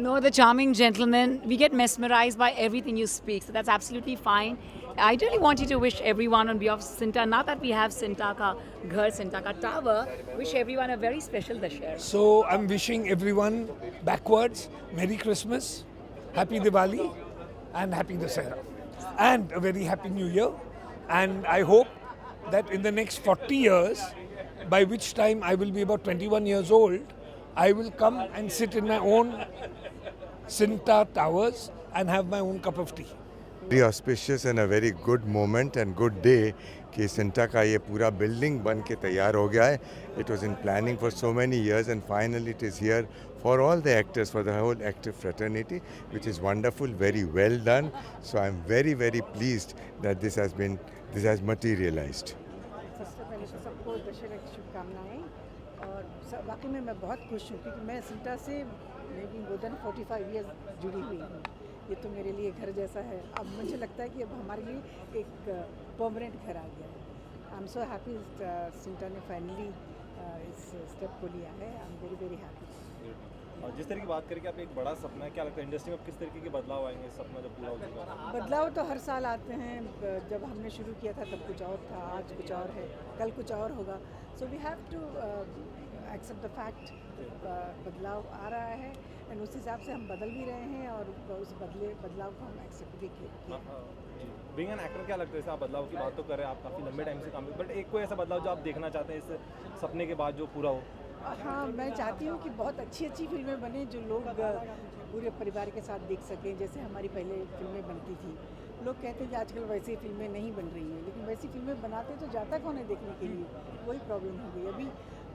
No, the charming gentleman. We get mesmerized by everything you speak, so that's absolutely fine. I really want you to wish everyone on behalf of Sinta, now that we have Sinta ka ghar, Sinta ka tower, wish everyone a very special Dussehra. So I'm wishing everyone backwards Merry Christmas, Happy Diwali, and Happy Dussehra, and a very Happy New Year. And I hope that in the next 40 years, by which time I will be about 21 years old, I will come and sit in my own Sinta Towers and have my own cup of tea. Very auspicious and a very good moment and good day कि Sinta का ये पूरा बिल्डिंग बन के तैयार हो गया है. It was in planning for so many years and finally it is here for all the actors, for the whole actor fraternity, which is wonderful, very well done. So I'm very, very pleased that this has materialized. सबसे पहले तो सबको दशहरा की शुभकामनाएं और वाकई में मैं बहुत खुश हूँ क्योंकि मैं सिंटा से मेबी मोर देन 45 ईयर्स जुड़ी हुई हूँ। ये तो मेरे लिए घर जैसा है। अब मुझे लगता है कि अब हमारे लिए एक परमानेंट घर आ गया है। I am so happy CINTAA ने फाइनली इस स्टेप को लिया है। I am very very happy. और जिस तरह की बात करके आप एक बड़ा सपना है, क्या लगता है इंडस्ट्री में किस तरीके के बदलाव आएंगे इस सपना जब पूरा हो चुका है? बदलाव तो हर साल आते हैं। जब हमने शुरू किया था तब कुछ और था, आज कुछ और है, कल कुछ और होगा। So we have to accept the fact बदलाव आ रहा है एंड उस हिसाब से हम बदल भी रहे हैं और उस बदलाव को हम एक्सेप्ट भी किए। बीइंग एन एक्टर क्या लगता है, जैसे आप बदलाव की बात तो कर रहे हैं, आप काफ़ी लंबे टाइम से काम, बट एक कोई ऐसा बदलाव जो आप देखना चाहते हैं इस सपने के बाद जो पूरा हो? हाँ, मैं चाहती हूँ कि बहुत अच्छी अच्छी फिल्में बने जो लोग पूरे परिवार के साथ देख सकें। जैसे हमारी पहले फिल्में बनती थी, लोग कहते हैं कि आजकल वैसी फिल्में नहीं बन रही हैं, लेकिन वैसी फिल्में बनाते तो जाता कौन है देखने के लिए? वही प्रॉब्लम हो गई। अभी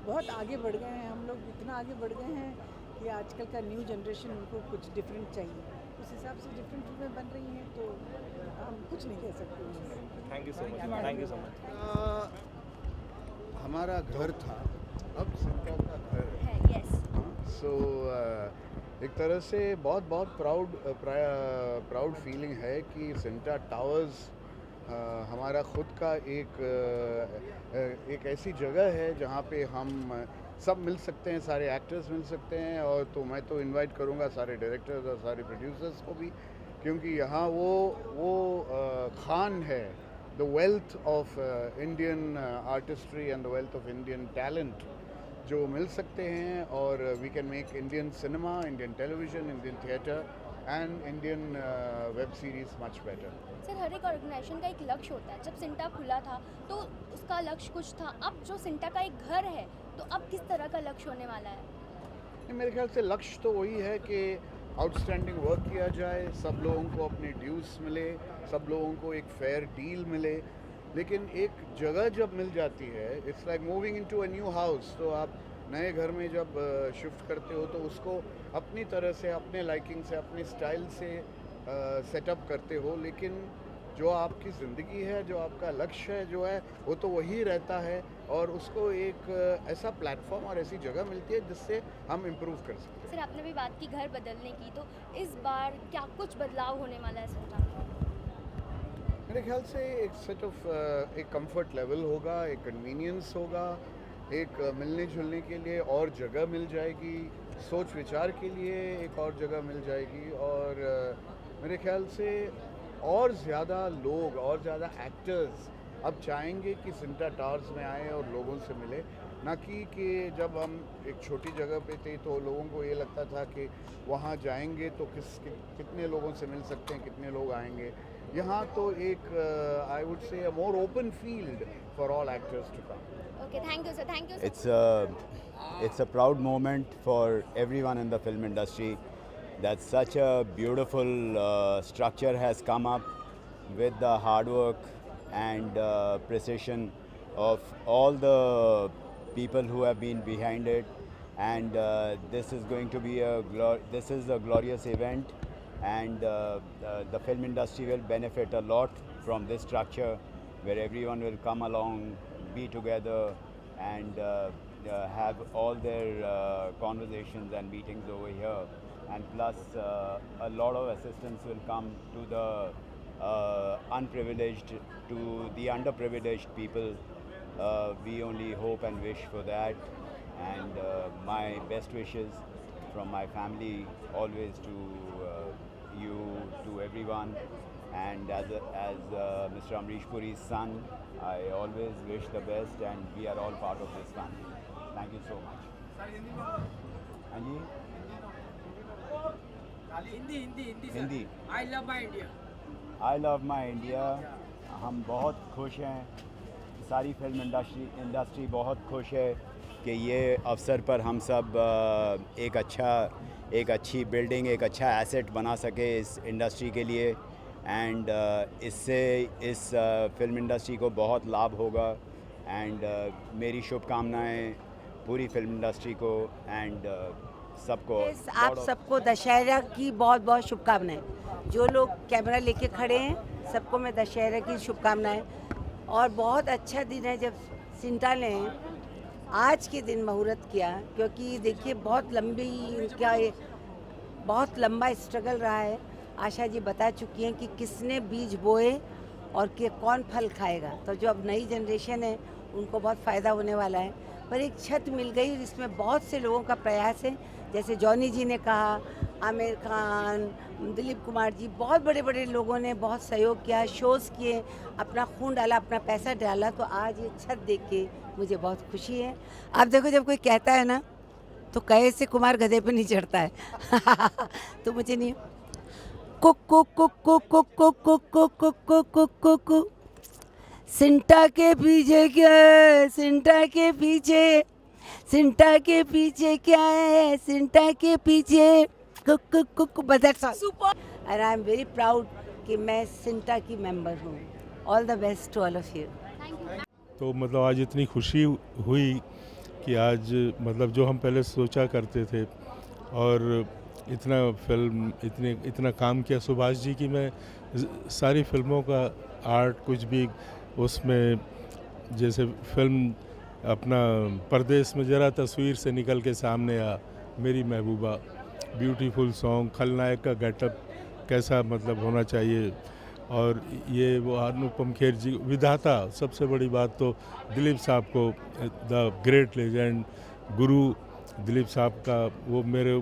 बहुत आगे बढ़ गए हैं हम लोग, इतना आगे बढ़ गए हैं कि आजकल का न्यू जनरेशन उनको कुछ डिफरेंट चाहिए। उस हिसाब से डिफरेंट फिल्में बन रही हैं तो हम कुछ नहीं कह सकते। Thank you so much. Thank you so much. हमारा घर था, अब सिंटा का घर है। सो एक तरह से बहुत प्राउड फीलिंग है कि सिंटा टावर्स हमारा ख़ुद का एक ऐसी जगह है जहाँ पे हम सब मिल सकते हैं, सारे एक्टर्स मिल सकते हैं। और तो मैं तो इनवाइट करूँगा सारे डायरेक्टर्स और सारे प्रोड्यूसर्स को भी, क्योंकि यहाँ वो खान है, the wealth of Indian artistry and the wealth of Indian talent जो मिल सकते हैं। और we can make Indian cinema, Indian television, Indian theatre and Indian web series much better. Sir हर एक ऑर्गेनाइजेशन का एक लक्ष्य होता है. जब सिंटा खुला था तो उसका लक्ष्य कुछ था. अब जो सिंटा का एक घर है तो अब किस तरह का लक्ष्य होने वाला है? मेरे ख्याल से लक्ष्य तो वही है कि आउटस्टैंडिंग वर्क किया जाए, सब लोगों को अपने ड्यूज मिले, सब लोगों को एक फेयर डील मिले. लेकिन एक जगह जब मिल जाती है, it's like moving into a new house. तो आप नए घर में जब शिफ्ट करते हो तो उसको अपनी तरह से, अपने लाइकिंग से, अपने स्टाइल से सेटअप करते हो. लेकिन जो आपकी ज़िंदगी है, जो आपका लक्ष्य है जो है, वो तो वही रहता है. और उसको एक ऐसा प्लेटफॉर्म और ऐसी जगह मिलती है जिससे हम इम्प्रूव कर सकते हैं. सर आपने भी बात की घर बदलने की, तो इस बार क्या कुछ बदलाव होने वाला है सिंटा में? मेरे ख्याल से एक सेट ऑफ एक कंफर्ट लेवल होगा, एक कन्वीनियंस होगा, एक मिलने जुलने के लिए और जगह मिल जाएगी, सोच विचार के लिए एक और जगह मिल जाएगी. और मेरे ख्याल से और ज़्यादा लोग और ज़्यादा एक्टर्स अब चाहेंगे कि सिंटा टावर्स में आए और लोगों से मिले. ना कि जब हम एक छोटी जगह पे थे तो लोगों को ये लगता था कि वहाँ जाएंगे तो कितने लोगों से मिल सकते हैं, कितने लोग आएंगे. यहाँ तो एक I would say a more open field for all actors to come. Okay, thank you sir. Thank you. It's a proud moment for everyone in the film industry that such a beautiful structure has come up with the hard work and precision of all the people who have been behind it. And this is going to be this is a glorious event, and the film industry will benefit a lot from this structure where everyone will come along, be together, and have all their conversations and meetings over here. And plus a lot of assistance will come to the unprivileged, to the underprivileged people. We only hope and wish for that. And my best wishes from my family always to you, to everyone. And as Mr. Amrish Puri's son, I always wish the best, and we are all part of this family. Thank you so much. Anji? Hindi. I love my India. I love my India. हम बहुत खुश हैं, सारी फिल्म इंडस्ट्री बहुत खुश है कि ये अवसर पर हम सब एक अच्छी बिल्डिंग, एक अच्छा एसेट बना सके इस इंडस्ट्री के लिए. एंड इससे इस फिल्म इंडस्ट्री को बहुत लाभ होगा. एंड मेरी शुभकामनाएं पूरी फिल्म इंडस्ट्री को एंड सबको. आप सबको दशहरा की बहुत बहुत शुभकामनाएं. जो लोग कैमरा लेके खड़े हैं सबको मैं दशहरा की शुभकामनाएं. और बहुत अच्छा दिन है जब सिंटा ने आज के दिन मुहूर्त किया, क्योंकि देखिए बहुत लंबा स्ट्रगल रहा है. आशा जी बता चुकी हैं कि किसने बीज बोए और कि कौन फल खाएगा. तो जो अब नई जनरेशन है उनको बहुत फ़ायदा होने वाला है. पर एक छत मिल गई, इसमें बहुत से लोगों का प्रयास है. जैसे जॉनी जी ने कहा, आमिर खान, दिलीप कुमार जी, बहुत बड़े बड़े लोगों ने बहुत सहयोग किया, शोज़ किए, अपना खून डाला, अपना पैसा डाला. तो आज ये छत देख के मुझे बहुत खुशी है. आप देखो जब कोई कहता है ना तो कहे से कुमार गधे पे नहीं चढ़ता है. तो मुझे नहीं सिंटा के पीछे क्या है, सिंटा के पीछे, सिंटा के पीछे क्या है, सिंटा के पीछे and I am very proud कि मैं सिंटा की मेंबर हूँ. All the best to all of you. तो मतलब आज इतनी खुशी हुई कि आज मतलब जो हम पहले सोचा करते थे और इतना काम किया सुभाष जी की, मैं सारी फिल्मों का आर्ट कुछ भी उसमें, जैसे फिल्म अपना परदेश में ज़रा तस्वीर से निकल के सामने आ, मेरी महबूबा, ब्यूटीफुल सॉन्ग, खलनायक का गेटअप कैसा मतलब होना चाहिए. और ये वो अनुपम खेर जी विधाता, सबसे बड़ी बात तो दिलीप साहब को, द ग्रेट लेजेंड गुरु दिलीप साहब का, वो मेरे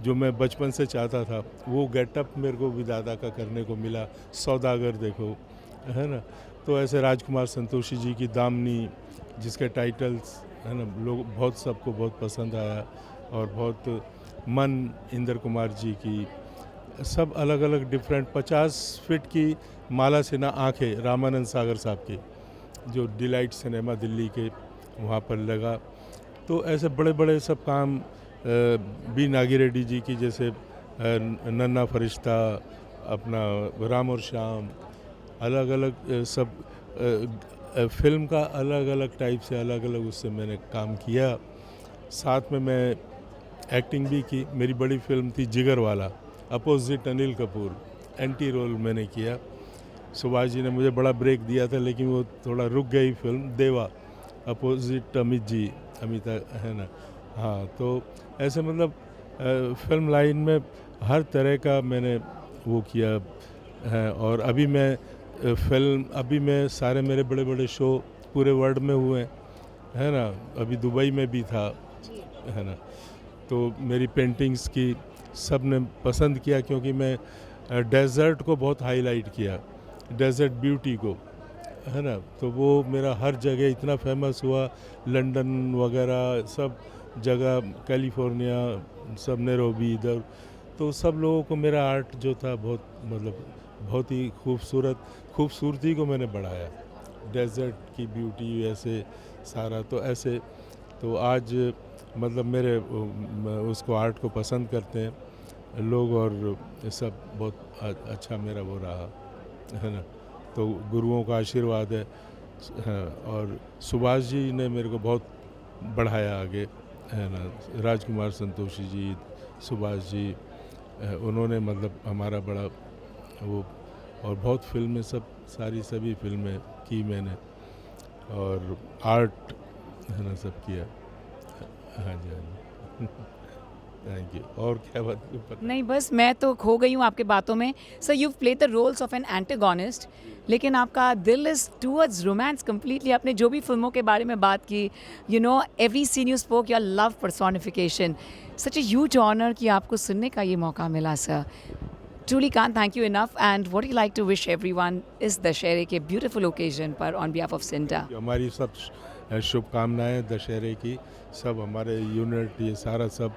जो मैं बचपन से चाहता था वो गेटअप मेरे को विधाता का करने को मिला. सौदागर देखो, है ना. तो ऐसे राजकुमार संतोषी जी की दामनी, जिसके टाइटल्स है ना, लोग बहुत, सबको बहुत पसंद आया. और बहुत मन इंद्र कुमार जी की सब अलग अलग डिफरेंट 50 फीट की माला सिन्हा आंखें रामानंद सागर साहब की, जो डिलाइट सिनेमा दिल्ली के वहाँ पर लगा। तो ऐसे बड़े बड़े सब काम बी नागी रेड्डी जी की, जैसे नन्ना फरिश्ता, अपना राम और श्याम, अलग अलग सब फिल्म का अलग अलग टाइप से अलग अलग उससे मैंने काम किया। साथ में मैं एक्टिंग भी की। मेरी बड़ी फिल्म थी जिगर वाला, opposite Anil Kapoor, anti roll मैंने किया। सुभाष जी ने मुझे बड़ा ब्रेक दिया था, लेकिन वो थोड़ा रुक गई फिल्म। देवा, अपोजिट अमित जी, अमिता है ना, हाँ। तो ऐसे मतलब फिल्म लाइन में हर तरह का मैंने वो किया है। और अभी मैं सारे मेरे बड़े बड़े शो पूरे वर्ल्ड में हुए है ना। अभी दुबई में भी था है ना। तो मेरी पेंटिंग्स की सब ने पसंद किया, क्योंकि मैं डेजर्ट को बहुत हाईलाइट किया, डेजर्ट ब्यूटी को है ना। तो वो मेरा हर जगह इतना फेमस हुआ, लंदन वगैरह सब जगह, कैलिफोर्निया, सब नैरोबी इधर। तो सब लोगों को मेरा आर्ट जो था बहुत मतलब बहुत ही खूबसूरती को मैंने बढ़ाया, डेजर्ट की ब्यूटी ऐसे सारा। तो ऐसे तो आज मतलब मेरे उसको आर्ट को पसंद करते हैं लोग, और सब बहुत अच्छा मेरा वो रहा है ना। तो गुरुओं का आशीर्वाद है और सुभाष जी ने मेरे को बहुत बढ़ाया आगे है ना। राजकुमार संतोषी जी, सुभाष जी, उन्होंने मतलब हमारा बड़ा वो, और बहुत फिल्में सभी फिल्में की मैंने, और आर्ट है ना सब किया। हाँ जी, हाँ जी। Thank you. और क्या बात? नहीं, बस मैं तो खो गई हूँ आपके बातों में। Sir, you play the roles of an antagonist, लेकिन आपका दिल इज़ टूवर्ड्स रोमांस कम्प्लीटली। आपने जो भी फिल्मों के बारे में बात की, you know every scene you spoke your love personification. Such a huge honour कि आपको सुनने का ये मौका मिला sir. Truly can't thank you enough. And what do you like to wish everyone इस दशहरे के beautiful occasion पर on behalf of Cinta? हमारी सब शुभकामनाएं दशहरे की, सब हमारे यूनिट, ये सारा सब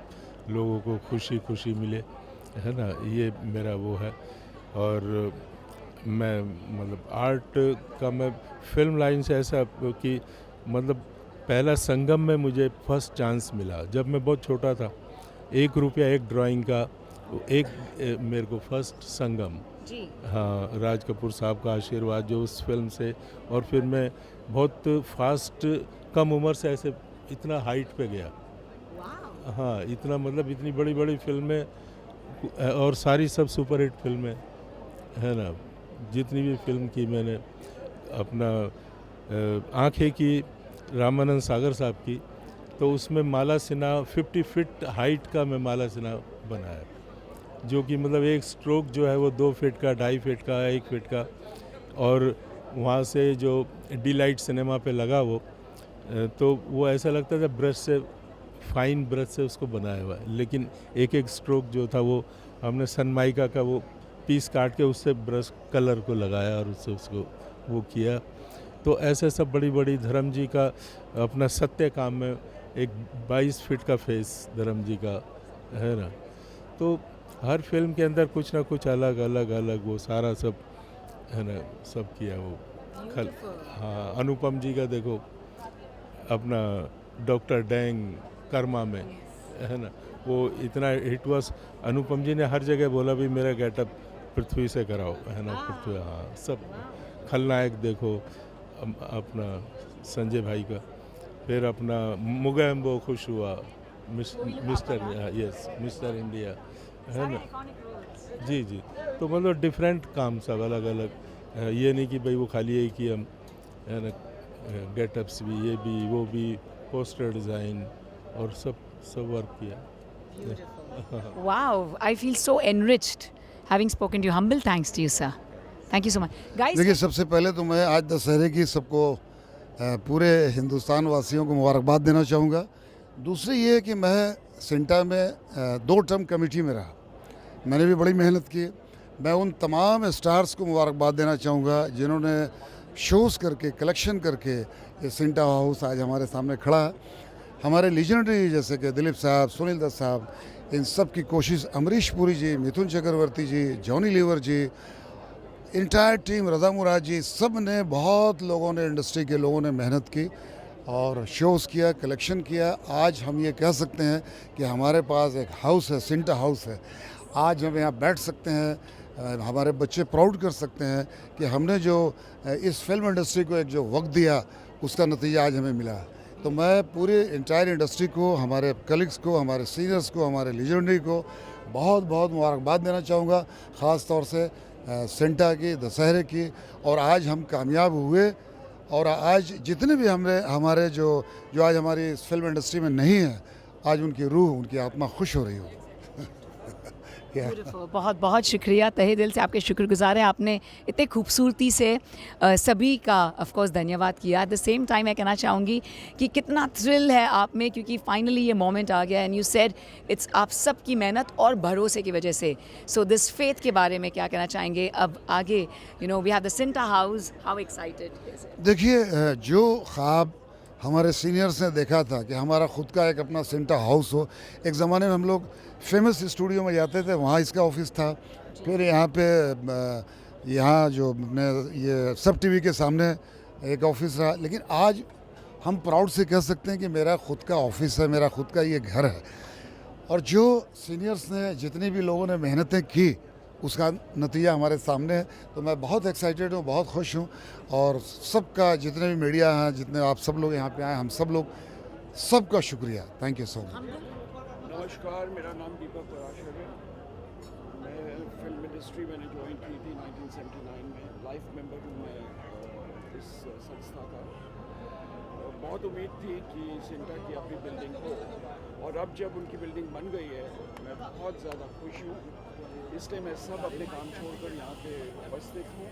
लोगों को खुशी मिले है ना, ये मेरा वो है। और मैं मतलब आर्ट का, मैं फिल्म लाइन से ऐसा कि मतलब पहला संगम में मुझे फर्स्ट चांस मिला जब मैं बहुत छोटा था। 1 रुपया एक ड्राइंग का, एक मेरे को फर्स्ट संगम जी, हाँ, राज कपूर साहब का आशीर्वाद जो उस फिल्म से। और फिर मैं बहुत फास्ट कम उम्र से ऐसे इतना हाइट पे गया, हाँ, इतना मतलब इतनी बड़ी बड़ी फिल्में, और सारी सब सुपरहिट फिल्में है ना। जितनी भी फिल्म की मैंने, अपना आंखें की रामानंद सागर साहब की, तो उसमें माला सिन्हा 50 फीट हाइट का मैं माला सिन्हा बनाया, जो कि मतलब एक स्ट्रोक जो है वो 2 फीट का, 2.5 फीट का, 1 फीट का। और वहाँ से जो डिलाइट सिनेमा पे लगा वो, तो वो ऐसा लगता था ब्रश से, फाइन ब्रश से उसको बनाया हुआ है, लेकिन एक एक स्ट्रोक जो था वो हमने सनमाइका का वो पीस काट के उससे ब्रश कलर को लगाया और उससे उसको वो किया। तो ऐसे सब बड़ी बड़ी, धर्म जी का अपना सत्य काम में एक 22 फीट का फेस धर्म जी का है ना। तो हर फिल्म के अंदर कुछ ना कुछ अलग अलग वो सारा सब है ना, सब किया वो। हाँ, अनुपम जी का देखो, अपना डॉक्टर डैंग कर्मा में है ना, वो इतना हिट हुआ। अनुपम जी ने हर जगह बोला भी मेरा गेटअप पृथ्वी से कराओ है ना, पृथ्वी, हाँ, सब। खलनायक देखो अपना संजय भाई का, फिर अपना मुगैम्बो खुश हुआ, मिस्टर इंडिया है ना, जी। तो मतलब डिफरेंट काम सब अलग अलग, ये नहीं कि भाई वो खाली है कि हम है ना, गेटअप्स भी, ये भी, वो भी, पोस्टर डिज़ाइन और सब वर्क किया। Wow, I feel so enriched having spoken to you. Humble thanks to you, sir. Thank you so much. Guys, देखिए, सबसे पहले तो मैं आज दशहरे की सबको पूरे हिंदुस्तान वासियों को मुबारकबाद देना चाहूँगा। दूसरी ये है कि मैं सिंटा में 2 टर्म कमेटी में रहा, मैंने भी बड़ी मेहनत की। मैं उन तमाम स्टार्स को मुबारकबाद देना चाहूँगा जिन्होंने शोज़ करके, कलेक्शन करके ये सिंटा हाउस आज हमारे सामने खड़ा है। हमारे लीजेंडरी जैसे कि दिलीप साहब, सुनील दत्त साहब, इन सब की कोशिश, अमरीश पुरी जी, मिथुन चक्रवर्ती जी, जॉनी लीवर जी, इंटायर टीम, रज़ा मुराद जी, सब ने, बहुत लोगों ने, इंडस्ट्री के लोगों ने मेहनत की और शोज़ किया, कलेक्शन किया। आज हम ये कह सकते हैं कि हमारे पास एक हाउस है, सिंटा हाउस है। आज हम यहाँ बैठ सकते हैं, हमारे बच्चे प्राउड कर सकते हैं कि हमने जो इस फिल्म इंडस्ट्री को एक जो वक्त दिया, उसका नतीजा आज हमें मिला। तो मैं पूरी इंटायर इंडस्ट्री को, हमारे कलीग्स को, हमारे सीनियर्स को, हमारे लीजेंडरी को बहुत बहुत मुबारकबाद देना चाहूँगा, ख़ास तौर से सिंटा की, दशहरे की। और आज हम कामयाब हुए और आज जितने भी हमारे जो आज हमारी इस फिल्म इंडस्ट्री में नहीं है, आज उनकी रूह, उनकी आत्मा खुश हो रही हो। Beautiful. बहुत बहुत शुक्रिया, तहे दिल से आपके शुक्रगुजार हैं। आपने इतने खूबसूरती से सभी का ऑफ कोर्स धन्यवाद किया। एट द सेम टाइम मैं कहना चाहूँगी कि कितना थ्रिल है आप में, क्योंकि फाइनली ये मोमेंट आ गया एंड यू सेड इट्स आप सब की मेहनत और भरोसे की वजह से। सो दिस फेथ के बारे में क्या कहना चाहेंगे अब आगे? You know we have the CINTAA house, how excited? देखिए, जो ख्वाब हमारे सीनियर्स ने देखा था कि हमारा खुद का एक अपना सिंटा हाउस हो। एक ज़माने में हम लोग फेमस स्टूडियो में जाते थे, वहाँ इसका ऑफिस था। फिर यहाँ पे यहाँ जो अपने ये सब टीवी के सामने एक ऑफिस रहा। लेकिन आज हम प्राउड से कह सकते हैं कि मेरा खुद का ऑफिस है, मेरा खुद का ये घर है। और जो सीनियर्स ने, जितनी भी लोगों ने मेहनतें की, उसका नतीजा हमारे सामने है। तो मैं बहुत एक्साइटेड हूँ, बहुत खुश हूँ। और सबका, जितने भी मीडिया हैं, जितने आप सब लोग यहाँ पे आए, हम सब लोग, सबका शुक्रिया। Thank you so much. नमस्कार, मेरा नाम दीपक पराशर है। मैं फिल्म इंडस्ट्री मैंने ज्वाइन की थी 1979 में। लाइफ मेंबर हूँ मैं इस संस्था का। बहुत उम्मीद थी कि सिंटा की अपनी बिल्डिंग हो, और अब जब उनकी बिल्डिंग बन गई है, मैं बहुत ज़्यादा खुश हूँ। इसलिए मैं सब अपने काम छोड़कर यहाँ पे उपस्थित हूँ।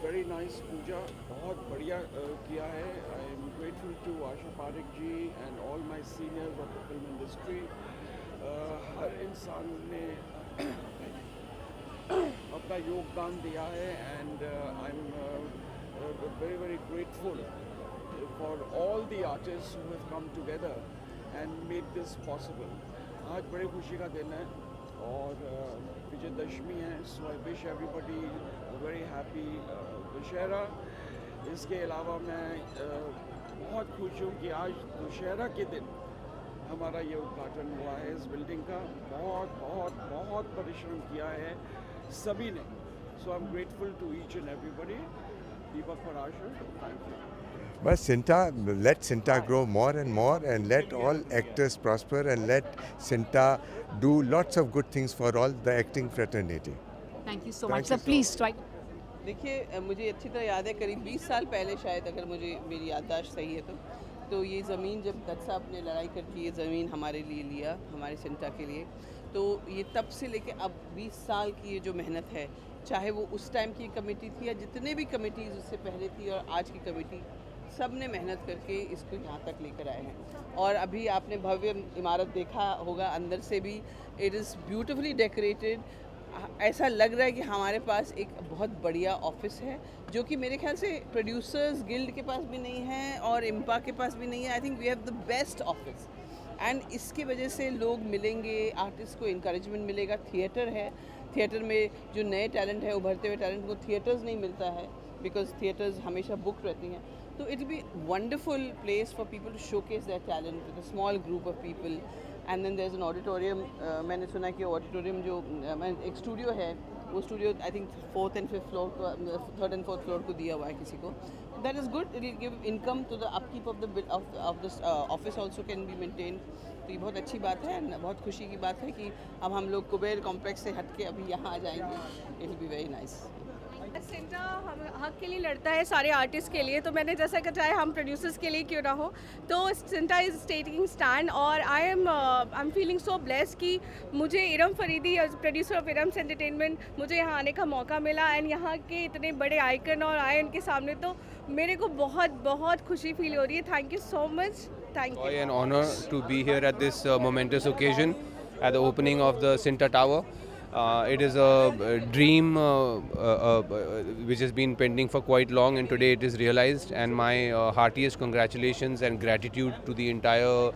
वेरी नाइस पूजा, बहुत बढ़िया किया है। I am grateful to Asha Parekh ji and all my seniors of the film industry. हर इंसान ने अपना योगदान दिया है and I am very very grateful for all the artist who have come together and made this possible. आज बड़ी खुशी का दिन है और विजयदशमी है। So I wish everybody very happy Dussehra. इसके अलावा मैं बहुत खुश हूँ कि आज दशहरा के दिन हमारा ये उद्घाटन हुआ है इस बिल्डिंग का। बहुत बहुत बहुत परिश्रम किया है सभी ने। So I am grateful to each and everybody. Deepak Parashar, thank you. But Sinta, let Sinta grow more and let all actors prosper and let Sinta do lots of good things for all the acting fraternity. Thank you so much. Sir, please strike. देखिए, मुझे अच्छी तरह याद है, करीब 20 साल पहले शायद, अगर मुझे मेरी याददाश्त सही है तो ये ज़मीन जब दत्त साहब ने लड़ाई करके ये ज़मीन हमारे लिए लिया, हमारे सिंटा के लिए, तो ये तब से लेके अब 20 साल की ये जो मेहनत है, चाहे वो उस टाइम की कमेटी थी या जितने भी कमेटीज़ उससे पहले थी और आज की कमेटी, सब ने मेहनत करके इसको यहाँ तक लेकर आए हैं। और अभी आपने भव्य इमारत देखा होगा, अंदर से भी इट इज़ ब्यूटिफुली डेकोरेटेड। ऐसा लग रहा है कि हमारे पास एक बहुत बढ़िया ऑफिस है, जो कि मेरे ख्याल से प्रोड्यूसर्स गिल्ड के पास भी नहीं है और इम्पा के पास भी नहीं है। I think we have the best office and इसकी वजह से लोग मिलेंगे, आर्टिस्ट को इंकरेजमेंट मिलेगा। थिएटर है, थिएटर में जो नए टैलेंट है, उभरते हुए टैलेंट को थिएटर्स नहीं मिलता है, बिकॉज थिएटर्स हमेशा बुक रहती हैं। तो it be wonderful place for people to showcase their talent with a small group of people. And then there is an auditorium. मैंने सुना कि ऑडिटोरियम जो एक स्टूडियो है, वो studio I think 4th and 5th floor को, 3rd and 4th फ्लोर को दिया हुआ है किसी को। That is good, it will give income to the upkeep of the office also can be maintain. तो ये बहुत अच्छी बात है, बहुत खुशी की बात है कि अब हम लोग कुबेर कॉम्प्लेक्स से हट के अभी यहाँ आ जाएंगे। It will be very nice. CINTAA हम हक के लिए लड़ता है, सारे आर्टिस्ट के लिए। तो मैंने जैसा कि चाहे हम प्रोड्यूसर्स के लिए क्यों ना हो, तो सिंटा इज़ टेकिंग स्टैंड। और I am feeling so blessed कि मुझे Iram Faridi, producer of Iram's entertainment, मुझे यहाँ आने का मौका मिला एंड यहाँ के इतने बड़े आइकन और आए उनके सामने, तो मेरे को बहुत बहुत खुशी फील हो रही है। Thank you so much. Thank you. An honor to be here at this momentous occasion at the opening of the Sinta Tower. It is a dream which has been pending for quite long, and today it is realized. And my heartiest congratulations and gratitude to the entire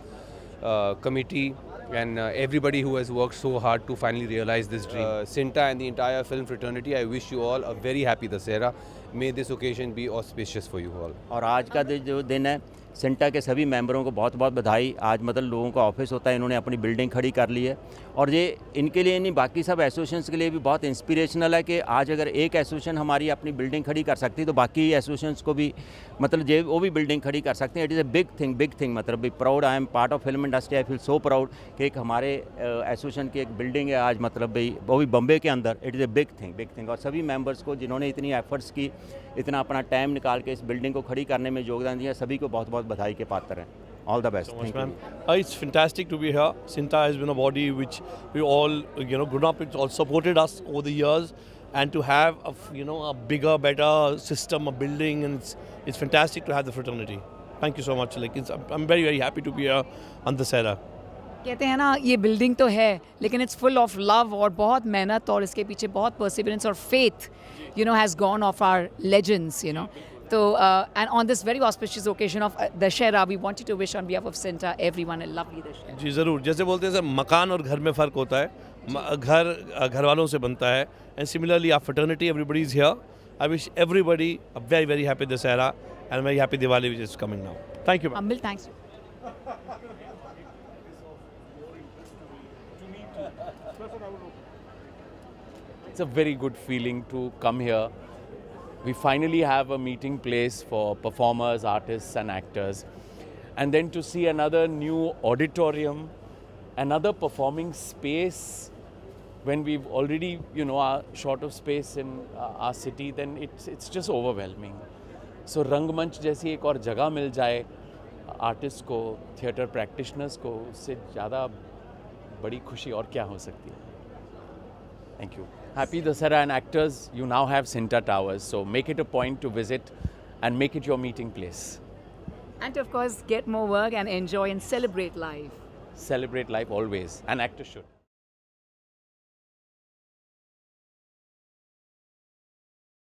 committee and everybody who has worked so hard to finally realize this dream. Cinta and the entire film fraternity, I wish you all a very happy Dussehra. May this occasion be auspicious for you all. और आज का जो दिन है, सिंटा के सभी मेंबरों को बहुत बहुत बधाई। आज मतलब लोगों का ऑफिस होता है, इन्होंने अपनी बिल्डिंग खड़ी कर ली है और ये इनके लिए नहीं, बाकी सब एसोसिएशंस के लिए भी बहुत इंस्पिरेशनल है कि आज अगर एक एसोसिएशन हमारी अपनी बिल्डिंग खड़ी कर सकती है तो बाकी एसोसिएशंस को भी मतलब ये वो भी बिल्डिंग खड़ी कर सकते हैं। It is a big thing मतलब be proud, I am part of film industry, I feel so proud कि एक हमारे एसोसिएशन की एक बिल्डिंग है आज मतलब भाई वो भी बम्बे के अंदर। It is a big thing और सभी मेम्बर्स को जिन्होंने इतनी एफर्ट्स की, इतना अपना टाइम निकाल के इस बिल्डिंग को खड़ी करने में योगदान दिया, सभी को बहुत बहुत बधाई के पात्र हैं। All the best. Thank you. It's fantastic to be here. Cinta has been a body which we all, grown up. It's all supported us over the years, and to have a bigger, better system, a building, and it's fantastic to have the fraternity. Thank you so much. I'm very, very happy to be here on Dussehra. कहते हैं ना ये बिल्डिंग तो है लेकिन इट्स फुल ऑफ लव और बहुत मेहनत और इसके पीछे बहुत परसिवरेंस और faith has gone of our legends So, and on this very auspicious occasion of Dussehra, we wanted to wish on behalf of Cinta everyone a lovely Dussehra. जी ज़रूर, जैसे बोलते हैं सर मकान और घर में फ़र्क होता है, घर वालों से बनता है, and similarly our fraternity, everybody is here. I wish everybody a very, very happy Dussehra and a very happy Diwali which is coming now. Thank you. Humble thanks. It's a very good feeling to come here. We finally have a meeting place for performers, artists and actors. And then to see another new auditorium, another performing space when we've already, are short of space in our city, then it's just overwhelming. So Rangmanch जैसी एक और जगह मिल जाए आर्टिस्ट को, थिएटर प्रैक्टिशनर्स को, उससे ज़्यादा बड़ी खुशी और क्या हो सकती है. Thank you. Happy Dussehra, and actors, you now have Cinta Towers, so make it a point to visit and make it your meeting place. And of course, get more work and enjoy and celebrate life. Celebrate life always, and actors should.